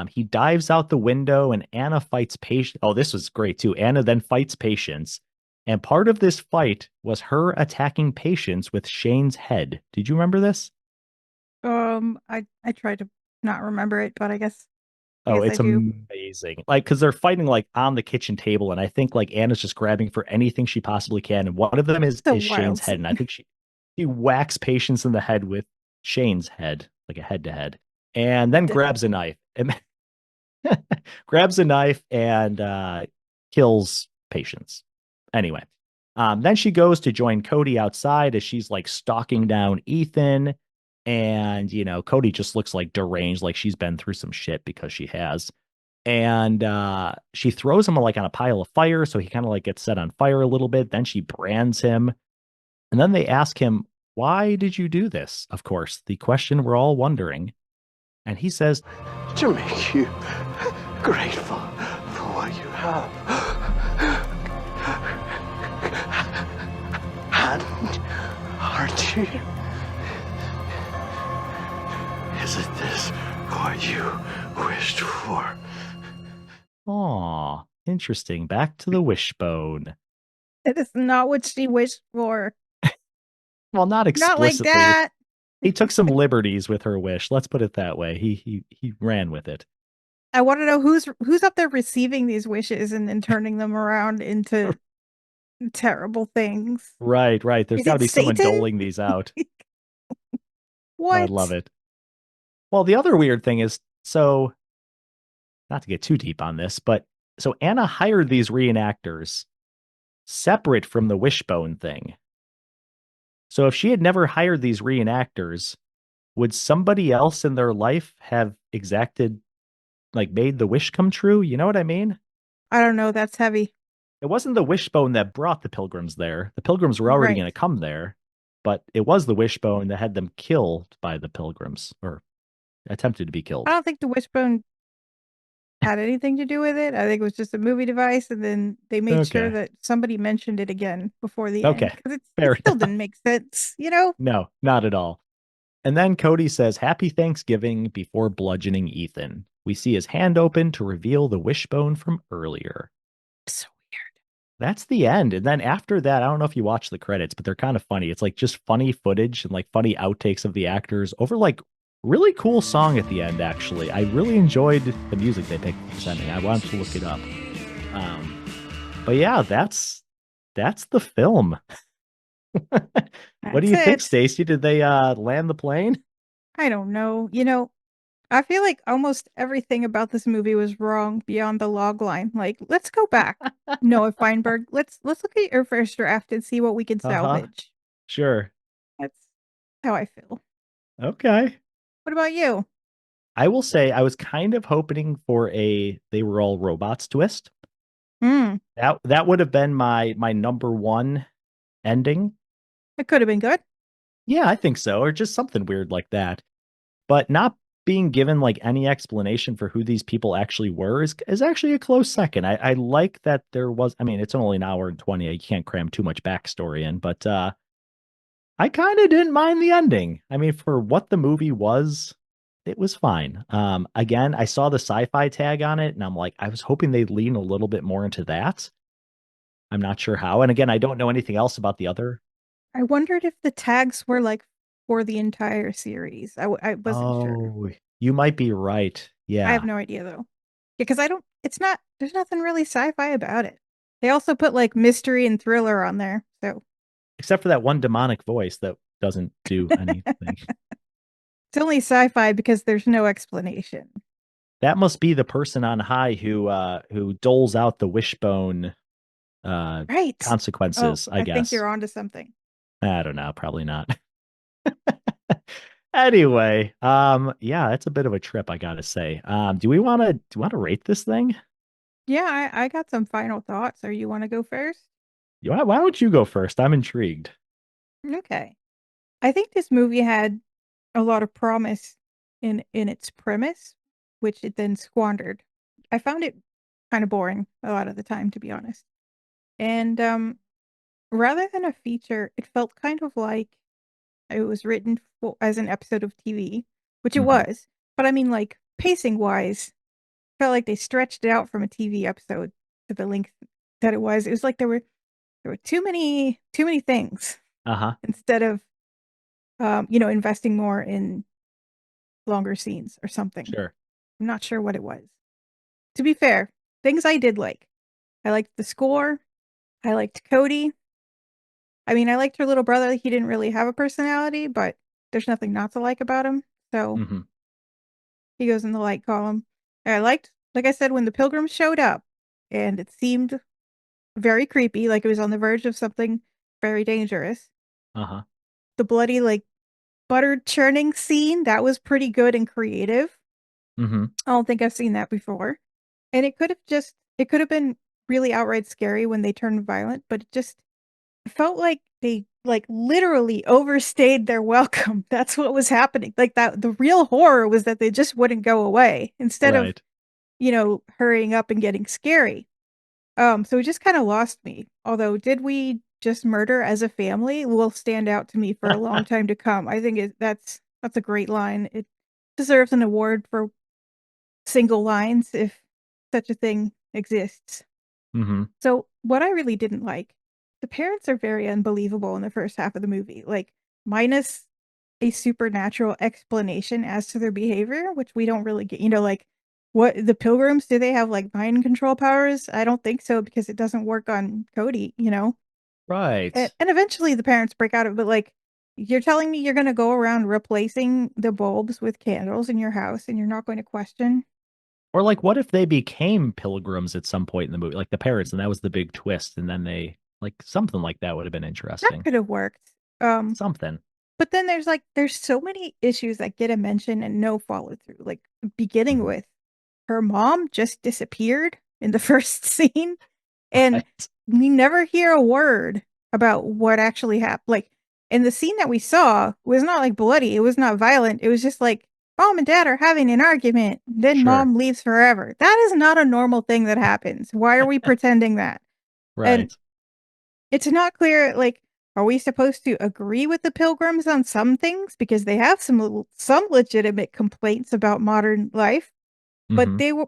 He dives out the window, and Anna fights Patience. Oh, this was great too. Anna then fights Patience. And part of this fight was her attacking Patience with Shane's head. Did you remember this? I tried to not remember it, but I Oh, guess I it's do. amazing. Like, because they're fighting like on the kitchen table, and I think like Anna's just grabbing for anything she possibly can, and one of them is It's a Shane's wild head, and I scene. think she whacks Patience in the head with Shane's head, like a head to head, and then grabs a knife and grabs a knife and kills Patience. Anyway, then she goes to join Cody outside as she's like stalking down Ethan. And, Cody just looks like deranged, like she's been through some shit because she has. And she throws him like on a pile of fire. So he kind of like gets set on fire a little bit. Then she brands him. And then they ask him, why did you do this? Of course, the question we're all wondering. And he says, To make you grateful for what you have. And aren't you? Isn't this what you wished for? aw, interesting. Back to the wishbone. It is not what she wished for. Well, not Not like explicitly. that. He took some liberties with her wish. Let's put it that way. He ran with it. I want to know who's up there receiving these wishes and then turning them around into terrible things. Right. There's Is got to it be someone Satan? doling these out. Oh, I love What? it. Well, the other weird thing is, so not to get too deep on this, but so Anna hired these reenactors separate from the wishbone thing. So if she had never hired these reenactors, would somebody else in their life have exacted, like made the wish come true? You know what I mean? I don't know. That's heavy. It wasn't the wishbone that brought the pilgrims there. The pilgrims were already Right. going to come there, but it was the wishbone that had them killed by the pilgrims or attempted to be I killed. don't think the wishbone had anything to do with it. I think it was just a movie device, and then they made sure Okay. that somebody mentioned it again before the end Okay. because Fair it still enough. didn't make sense, you know? No, not at all. And then Cody says, Happy Thanksgiving before bludgeoning Ethan. We see his hand open to reveal the wishbone from earlier. So weird. That's the end. And then after that, I don't know if you watch the credits, but they're kind of funny. It's like just funny footage and like funny outtakes of the actors over like really cool song at the end, actually. I really enjoyed the music they picked for this ending. I wanted to look it up. But yeah, that's the film. What do That's you think, it. Stacy? Did they land the plane? I don't know. You know, I feel like almost everything about this movie was wrong beyond the log line. Like, let's go back. Noah Feinberg, let's look at your first draft and see what we can Uh-huh. salvage. Sure. That's how I feel. Okay. What about you? I will say I was kind of hoping for a they were all robots twist. Hmm. That would have been my number one ending. It could have been good. Yeah, I think so. Or just something weird like that. But not being given like any explanation for who these people actually were is actually a close second. I like that there was, I mean, it's only an hour and 20. You can't cram too much backstory in, but I kind of didn't mind the ending. I mean, for what the movie was, it was fine. Again, I saw the sci-fi tag on it, and I'm like, I was hoping they'd lean a little bit more into that. I'm not sure how. And again, I don't know anything else about the other. I wondered if the tags were like for the entire series. I wasn't sure. Oh, you might be right. I have Yeah. no idea though. Yeah, because I don't. It's not. There's nothing really sci-fi about it. They also put like mystery and thriller on there. So Except for that one demonic voice that doesn't do anything. it's only sci-fi because there's no explanation. That must be the person on high who doles out the wishbone Right. Oh, consequences, I I think guess. you're onto something. I don't know, probably not. Anyway, yeah, that's a bit of a trip, I gotta say. Do we want to rate this thing? Yeah, I got some final thoughts. Or you want to go first? Why don't you go first? I'm intrigued. Okay. I think this movie had a lot of promise in its premise, which it then squandered. I found it kind of boring a lot of the time, to be honest. And rather than a feature, it felt kind of like it was written as an episode of TV, which it Mhm. was. But I mean, like pacing wise, felt like they stretched it out from a TV episode to the length that it was. It was like there were too many things Uh-huh. instead of investing more in longer scenes or something. Sure. I'm not sure what it was. To be fair, things I did like. I liked the score. I liked Cody. I mean, I liked her little brother. He didn't really have a personality, but there's nothing not to like about him. So Hmm. he goes in the like column. And I liked, like I said, when the pilgrims showed up and it seemed very creepy, like it was on the verge of something very dangerous. Uh-huh. The bloody, like, butter churning scene, that was pretty good and creative. Hmm. I don't think I've seen that before. And it could have been really outright scary when they turned violent, but it felt like they like literally overstayed their welcome. That's what was happening. Like that the real horror was that they just wouldn't go away instead of, Right. hurrying up and getting scary. So it just kind of lost me. Although did we just murder as a family will stand out to me for a long time to come. I think that's a great line. It deserves an award for single lines if such a thing exists. Hmm. So, what I really didn't like, the parents are very unbelievable in the first half of the movie, like, minus a supernatural explanation as to their behavior, which we don't really get. Like, what the pilgrims, do they have like mind control powers? I don't think so because it doesn't work on Cody. And, Right. and eventually the parents break out of it, but like, you're telling me you're going to go around replacing the bulbs with candles in your house and you're not going to question? Or like what if they became pilgrims at some point in the movie, like the parents, and that was the big twist, and then they like something like that would have been That interesting. could have worked. Um, Something. but then there's so many issues that get a mention and no follow through. Like beginning Mhm. with her mom just disappeared in the first scene, and Right. we never hear a word about what actually happened. Like, and the scene that we saw was not like bloody. It was not violent. It was just like mom and dad are having an argument. Then Sure. mom leaves forever. That is not a normal thing that happens. Why are we pretending that? And Right. it's not clear, like, are we supposed to agree with the Pilgrims on some things? Because they have some legitimate complaints about modern life, but Hmm.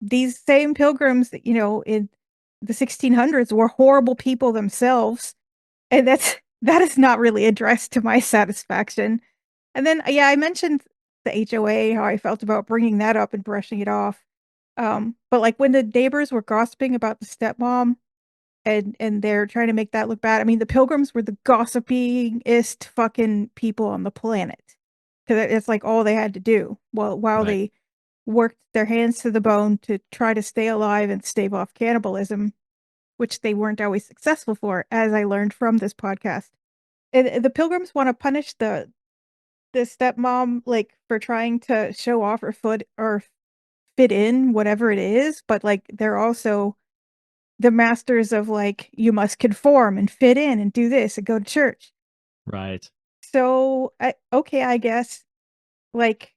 these same Pilgrims that, in the 1600s were horrible people themselves, and that is not really addressed to my satisfaction. And then, yeah, I mentioned the HOA, how I felt about bringing that up and brushing it off. But, like, when the neighbors were gossiping about the stepmom and they're trying to make that look bad. I mean, the Pilgrims were the gossipingest fucking people on the planet. Because it's like all they had to do while Right. they worked their hands to the bone to try to stay alive and stave off cannibalism, which they weren't always successful for, as I learned from this podcast. And the Pilgrims want to punish the stepmom, like, for trying to show off her foot or fit in whatever it is, but like they're also the masters of, like, you must conform and fit in and do this and go to church. Right. So, okay, I guess, like,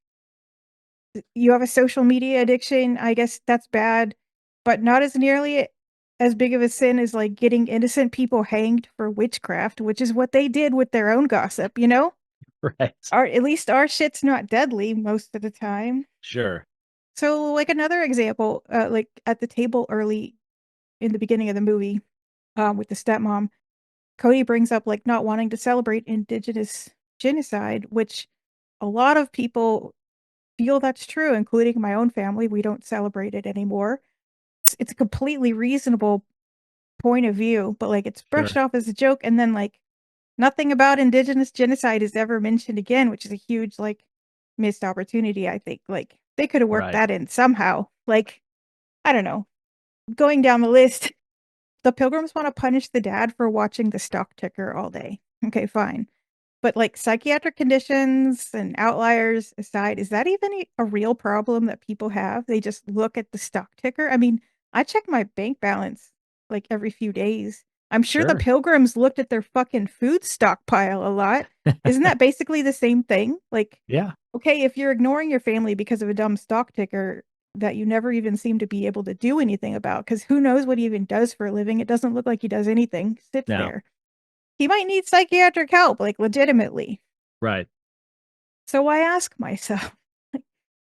you have a social media addiction, I guess that's bad, but not as nearly as big of a sin as, like, getting innocent people hanged for witchcraft, which is what they did with their own gossip, you know? Right. At least our shit's not deadly most of the time. Sure. So, like, another example, like, at the table early in the beginning of the movie, with the stepmom, Cody brings up, like, not wanting to celebrate indigenous genocide, which a lot of people feel that's true, including my own family. We don't celebrate it anymore. It's a completely reasonable point of view, but, like, it's brushed Sure. off as a joke, and then, like, nothing about indigenous genocide is ever mentioned again, which is a huge, like, missed opportunity, I think. Like, they could have worked Right. that in somehow. Like, I don't know. Going down the list, the Pilgrims wanna punish the dad for watching the stock ticker all day. Okay, fine. But, like, psychiatric conditions and outliers aside, is that even a real problem that people have? They just look at the stock ticker? I mean, I check my bank balance, like, every few days. I'm sure the Sure. Pilgrims looked at their fucking food stockpile a lot. Isn't that basically the same thing? Like, Yeah. okay, if you're ignoring your family because of a dumb stock ticker that you never even seem to be able to do anything about, because who knows what he even does for a living? It doesn't look like he does anything. Sits No. there. He might need psychiatric help, like, legitimately. Right. So I ask myself,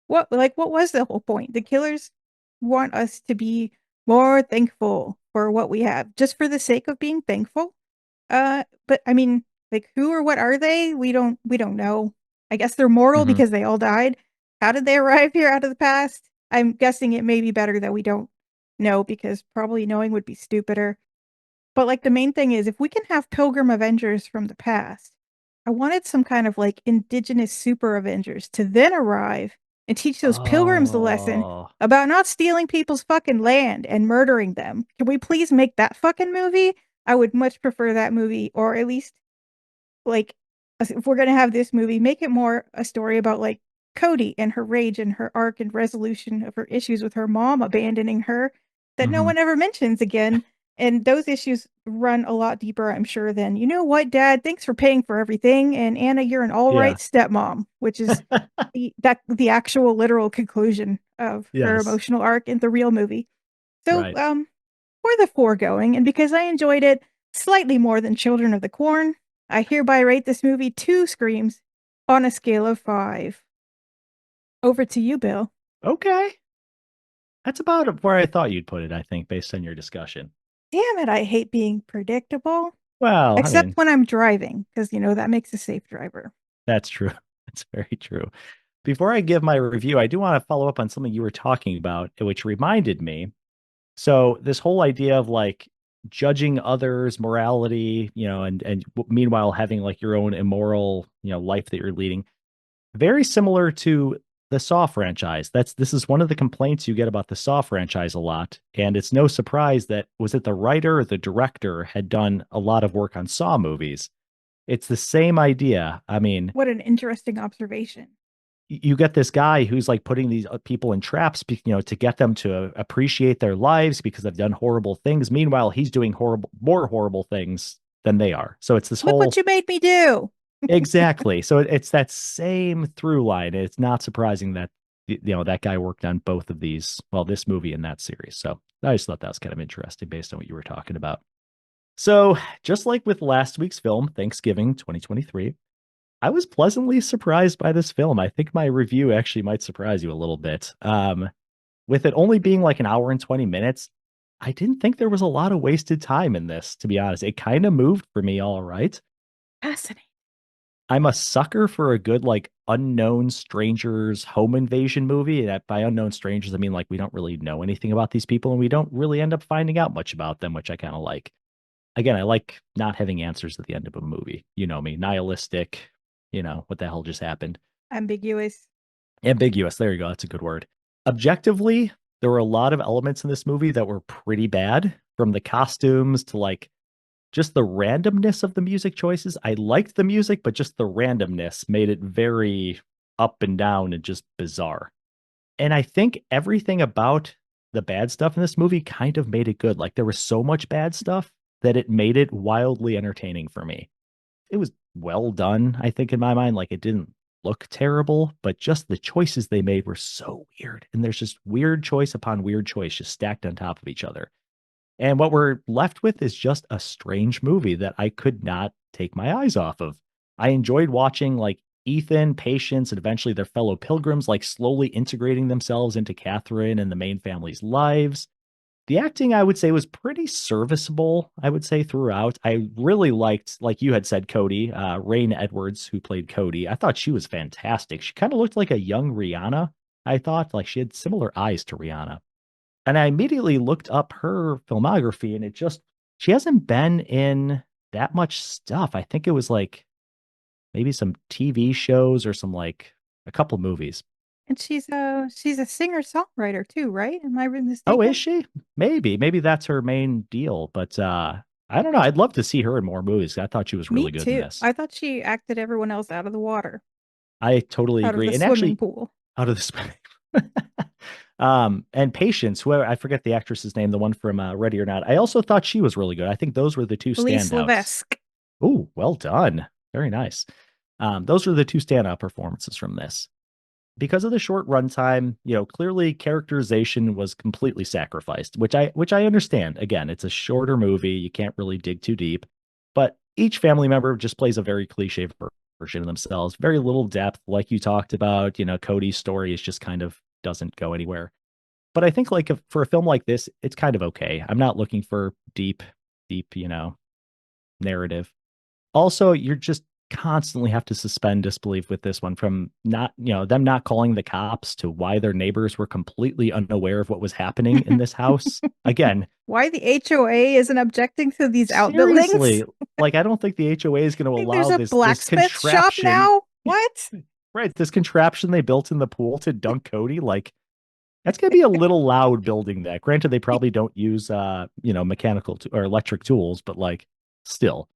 what was the whole point? The killers want us to be more thankful for what we have, just for the sake of being thankful? But I mean, like, who or what are they? We don't know. I guess they're mortal Hmm. because they all died. How did they arrive here out of the past? I'm guessing it may be better that we don't know, because probably knowing would be stupider. But, like, the main thing is, if we can have Pilgrim Avengers from the past, I wanted some kind of, like, indigenous super Avengers to then arrive and teach those pilgrims the lesson Oh, about not stealing people's fucking land and murdering them. Can we please make that fucking movie? I would much prefer that movie, or at least, like, if we're gonna have this movie, make it more a story about, like, Cody and her rage and her arc and resolution of her issues with her mom abandoning her that no hmm. one ever mentions again. And those issues run a lot deeper, I'm sure, than, "You know what, Dad? Thanks for paying for everything, and Anna, you're an Yeah. alright stepmom," which is the actual literal conclusion of her Yes. emotional arc in the real movie. So, Right. for the foregoing, and because I enjoyed it slightly more than Children of the Corn, I hereby rate this movie 2 screams on a scale of 5. Over to you, Bill. Okay. That's about where I thought you'd put it, I think, based on your discussion. Damn it, I hate being predictable. Well, I Except mean, when I'm driving, because, that makes a safe driver. that's true. That's very true. Before I give my review, I do want to follow up on something you were talking about, which reminded me. So this whole idea of like judging others' morality, and meanwhile having like your own immoral, life that you're leading, very similar to the Saw franchise. This is one of the complaints you get about the Saw franchise a lot, and it's no surprise that was it the writer or the director had done a lot of work on Saw movies. It's the same idea. I mean, What an interesting observation. you get this guy who's like putting these people in traps, to get them to appreciate their lives because they've done horrible things. Meanwhile, he's doing more horrible things than they are. So it's this Look what whole, you made me do. Exactly. So it's that same through line. It's not surprising that that guy worked on both of these, well, this movie and that series. So I just thought that was kind of interesting based on what you were talking about. So just like with last week's film, Thanksgiving 2023, I was pleasantly surprised by this film. I think my review actually might surprise you a little bit. With it only being like an hour and 20 minutes, I didn't think there was a lot of wasted time in this, to be honest. It kind of moved for me all right. Fascinating. I'm a sucker for a good like unknown strangers home invasion movie. That by unknown strangers, I mean like we don't really know anything about these people and we don't really end up finding out much about them, which I kind of like. Again, I like not having answers at the end of a movie. You know me, nihilistic, what the hell just happened? Ambiguous. Ambiguous. There you go. That's a good word. Objectively, there were a lot of elements in this movie that were pretty bad, from the costumes to like just the randomness of the music choices. I liked the music, but just the randomness made it very up and down and just bizarre. And I think everything about the bad stuff in this movie kind of made it good. Like there was so much bad stuff that it made it wildly entertaining for me. It was well done, I think, in my mind. Like it didn't look terrible, but just the choices they made were so weird. And there's just weird choice upon weird choice just stacked on top of each other. And what we're left with is just a strange movie that I could not take my eyes off of. I enjoyed watching like Ethan, Patience, and eventually their fellow pilgrims like slowly integrating themselves into Catherine and the main family's lives. The acting, I would say, was pretty serviceable, I would say, throughout. I really liked, like you had said, Cody, Rain Edwards, who played Cody. I thought she was fantastic. She kind of looked like a young Rihanna. I thought like she had similar eyes to Rihanna. And I immediately looked up her filmography, and she hasn't been in that much stuff. I think it was like maybe some TV shows or some like a couple movies. And she's a singer-songwriter too, right? Am I Oh, mistaken? is she? Maybe that's her main deal. But I don't know. I'd love to see her in more movies. I thought she was Me really good in too. this. I thought she acted everyone else out of the water, I totally out of the agree. And swimming actually, pool. out of the swimming. And Patience, whoever I forget the actress's name, the one from Ready or Not. I also thought she was really good. I think those were the two Elise standouts. Levesque. Oh, well done. Very nice. Those were the two standout performances from this. Because of the short runtime, clearly characterization was completely sacrificed, which I understand. Again, it's a shorter movie. You can't really dig too deep. But each family member just plays a very cliche version of themselves. Very little depth, like you talked about. Cody's story is just kind of doesn't go anywhere. But I think like for a film like this, it's kind of okay. I'm not looking for deep, narrative. Also, you're just constantly have to suspend disbelief with this one, from not, them not calling the cops to why their neighbors were completely unaware of what was happening in this house. Again, Why the HOA isn't objecting to these outbuildings? seriously, like I don't think the HOA is going to Think there's allow a this blacksmith shop contraption, now? What? right? This contraption they built in the pool to dunk Cody, like that's going to be a little loud building that. Granted, they probably don't use mechanical or electric tools, but like still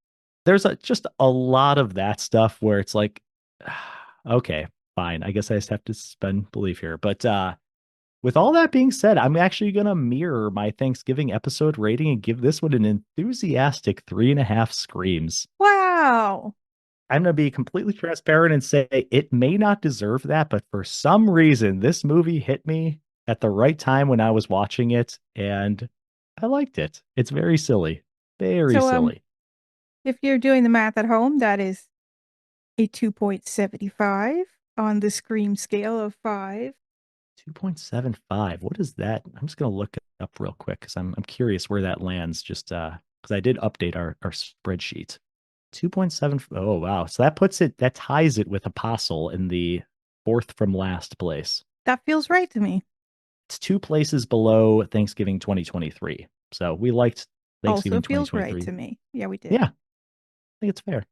there's just a lot of that stuff where it's like, okay, fine. I guess I just have to suspend belief here. But with all that being said, I'm actually going to mirror my Thanksgiving episode rating and give this one an enthusiastic 3.5 screams. Wow. I'm going to be completely transparent and say it may not deserve that, but for some reason, this movie hit me at the right time when I was watching it, and I liked it. It's very silly. Very So, silly. if you're doing the math at home, that is a 2.75 on the Scream scale of 5. 2.75. What is that? I'm just going to look it up real quick because I'm curious where that lands, just because I did update our spreadsheet. 2.7. Oh, wow. So that ties it with Apostle in the fourth from last place. That feels right to me. It's 2 places below Thanksgiving 2023. So we liked Thanksgiving Also feels 2023. right to me. Yeah, we did. Yeah, I think it's fair.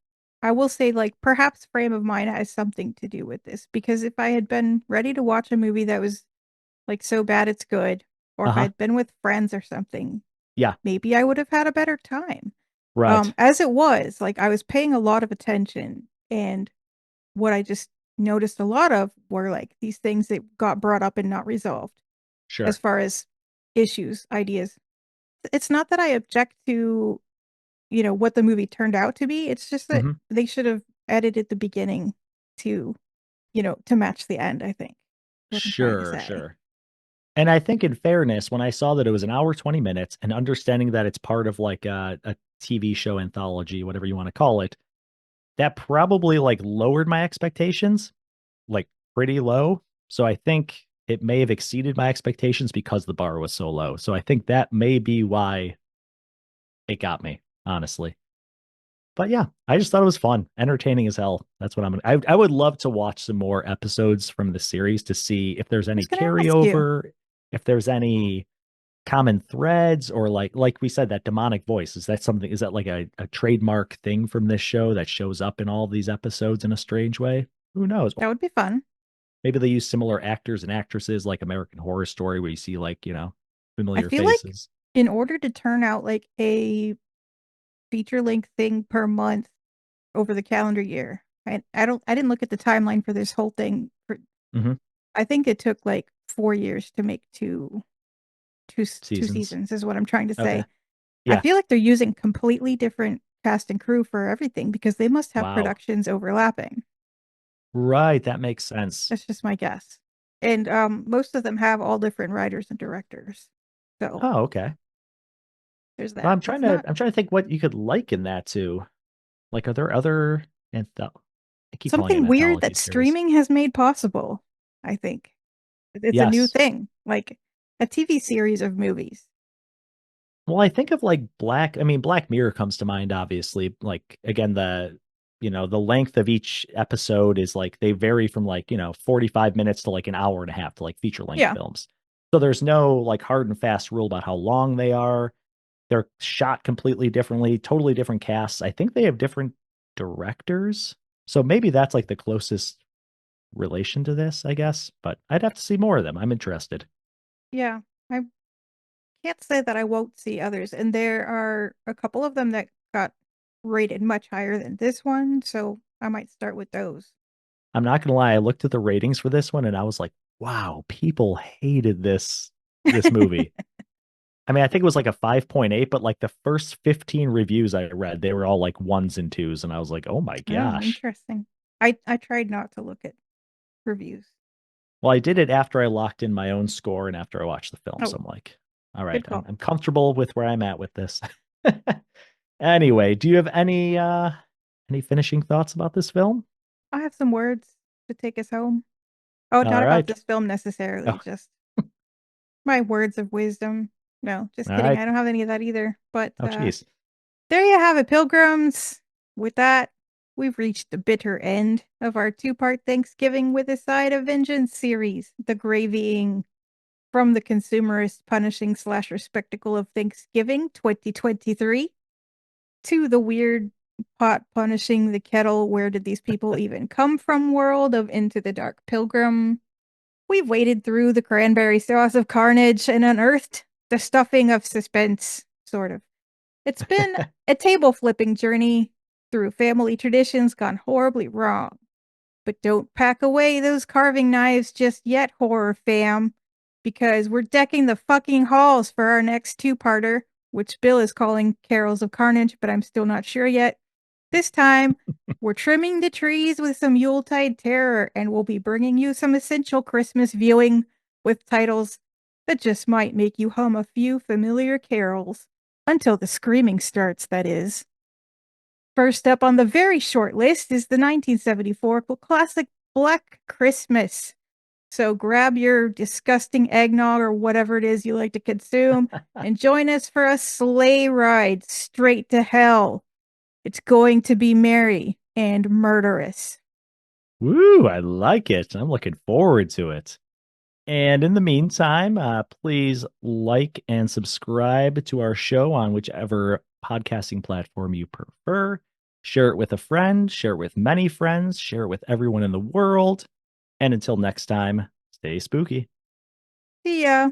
I will say, like, perhaps frame of mind has something to do with this, because if I had been ready to watch a movie that was like so bad it's good, or if Uh-huh. I'd been with friends or something, Yeah. maybe I would have had a better time. Right. As it was, like, I was paying a lot of attention, and what I just noticed a lot of were like these things that got brought up and not resolved as Sure. far as issues, ideas. It's not that I object to, what the movie turned out to be. It's just that Mm-hmm. they should have edited the beginning to, to match the end, I think. That's what I'm trying to say. Sure. And I think in fairness, when I saw that it was an hour, 20 minutes, and understanding that it's part of like a TV show anthology, whatever you want to call it, that probably like lowered my expectations, like pretty low. So I think it may have exceeded my expectations because the bar was so low. So I think that may be why it got me, honestly. But yeah, I just thought it was fun, entertaining as hell. That's what I would love to watch some more episodes from the series to see if there's any was gonna ask you. carryover, if there's any common threads, or like we said, that demonic voice. Is that like a trademark thing from this show that shows up in all these episodes in a strange way? Who knows? That would be fun. Maybe they use similar actors and actresses like American Horror Story, where you see like, familiar I feel like faces. in order to turn out like a feature length thing per month over the calendar year, I didn't look at the timeline for this whole thing. Mhm. I think it took like 4 years to make two Seasons. seasons, is what I'm trying to say. Okay. Yeah. I feel like they're using completely different cast and crew for everything because they must have Wow. productions overlapping. Right, that makes sense. That's just my guess. And most of them have all different writers and directors. So Oh, okay. there's that. Well, I'm trying to think what you could liken that to. Like, are there other I keep calling it something an weird anthology that series. streaming has made possible, I think. It's a new Yes. thing, like a TV series of movies. Well, I think of like Black Mirror comes to mind, obviously. Like, again, the length of each episode is like they vary from like, 45 minutes to like an hour and a half to like feature length Yeah. films. So there's no like hard and fast rule about how long they are. They're shot completely differently, totally different casts. I think they have different directors. So maybe that's like the closest relation to this, I guess. But I'd have to see more of them. I'm interested. Yeah. I can't say that I won't see others. And there are a couple of them that got rated much higher than this one. So I might start with those. I'm not gonna lie, I looked at the ratings for this one and I was like, wow, people hated this movie. I mean, I think it was like a 5.8, but like the first 15 reviews I read, they were all like ones and twos, and I was like, oh my Oh, gosh. interesting. I tried not to look at reviews. Well, I did it after I locked in my own score and after I watched the film. Oh, So I'm like, all right, good call. I'm comfortable with where I'm at with this. Anyway, do you have any finishing thoughts about this film? I have some words to take us home. Oh, All not about right. this film necessarily, Oh. just my words of wisdom. No, just All kidding. right. I don't have any of that either. But Oh, jeez. there you have it, Pilgrims. With that, we've reached the bitter end of our 2-part Thanksgiving with a Side of Vengeance series. The gravying from the consumerist punishing slasher spectacle of Thanksgiving 2023 to the weird pot punishing the kettle, where did these people even come from world of Into the Dark Pilgrim. We've waded through the cranberry sauce of carnage and unearthed the stuffing of suspense, sort of. It's been a table flipping journey through family traditions gone horribly wrong. But don't pack away those carving knives just yet, horror fam, because we're decking the fucking halls for our next 2-parter, which Bill is calling Carols of Carnage, but I'm still not sure yet. This time, we're trimming the trees with some Yuletide terror, and we'll be bringing you some essential Christmas viewing with titles that just might make you hum a few familiar carols. Until the screaming starts, that is. First up on the very short list is the 1974 classic Black Christmas. So grab your disgusting eggnog or whatever it is you like to consume and join us for a sleigh ride straight to hell. It's going to be merry and murderous. Woo, I like it. I'm looking forward to it. And in the meantime, please like and subscribe to our show on whichever podcasting platform you prefer. Share it with a friend, share it with many friends, share it with everyone in the world. And until next time, stay spooky. See ya.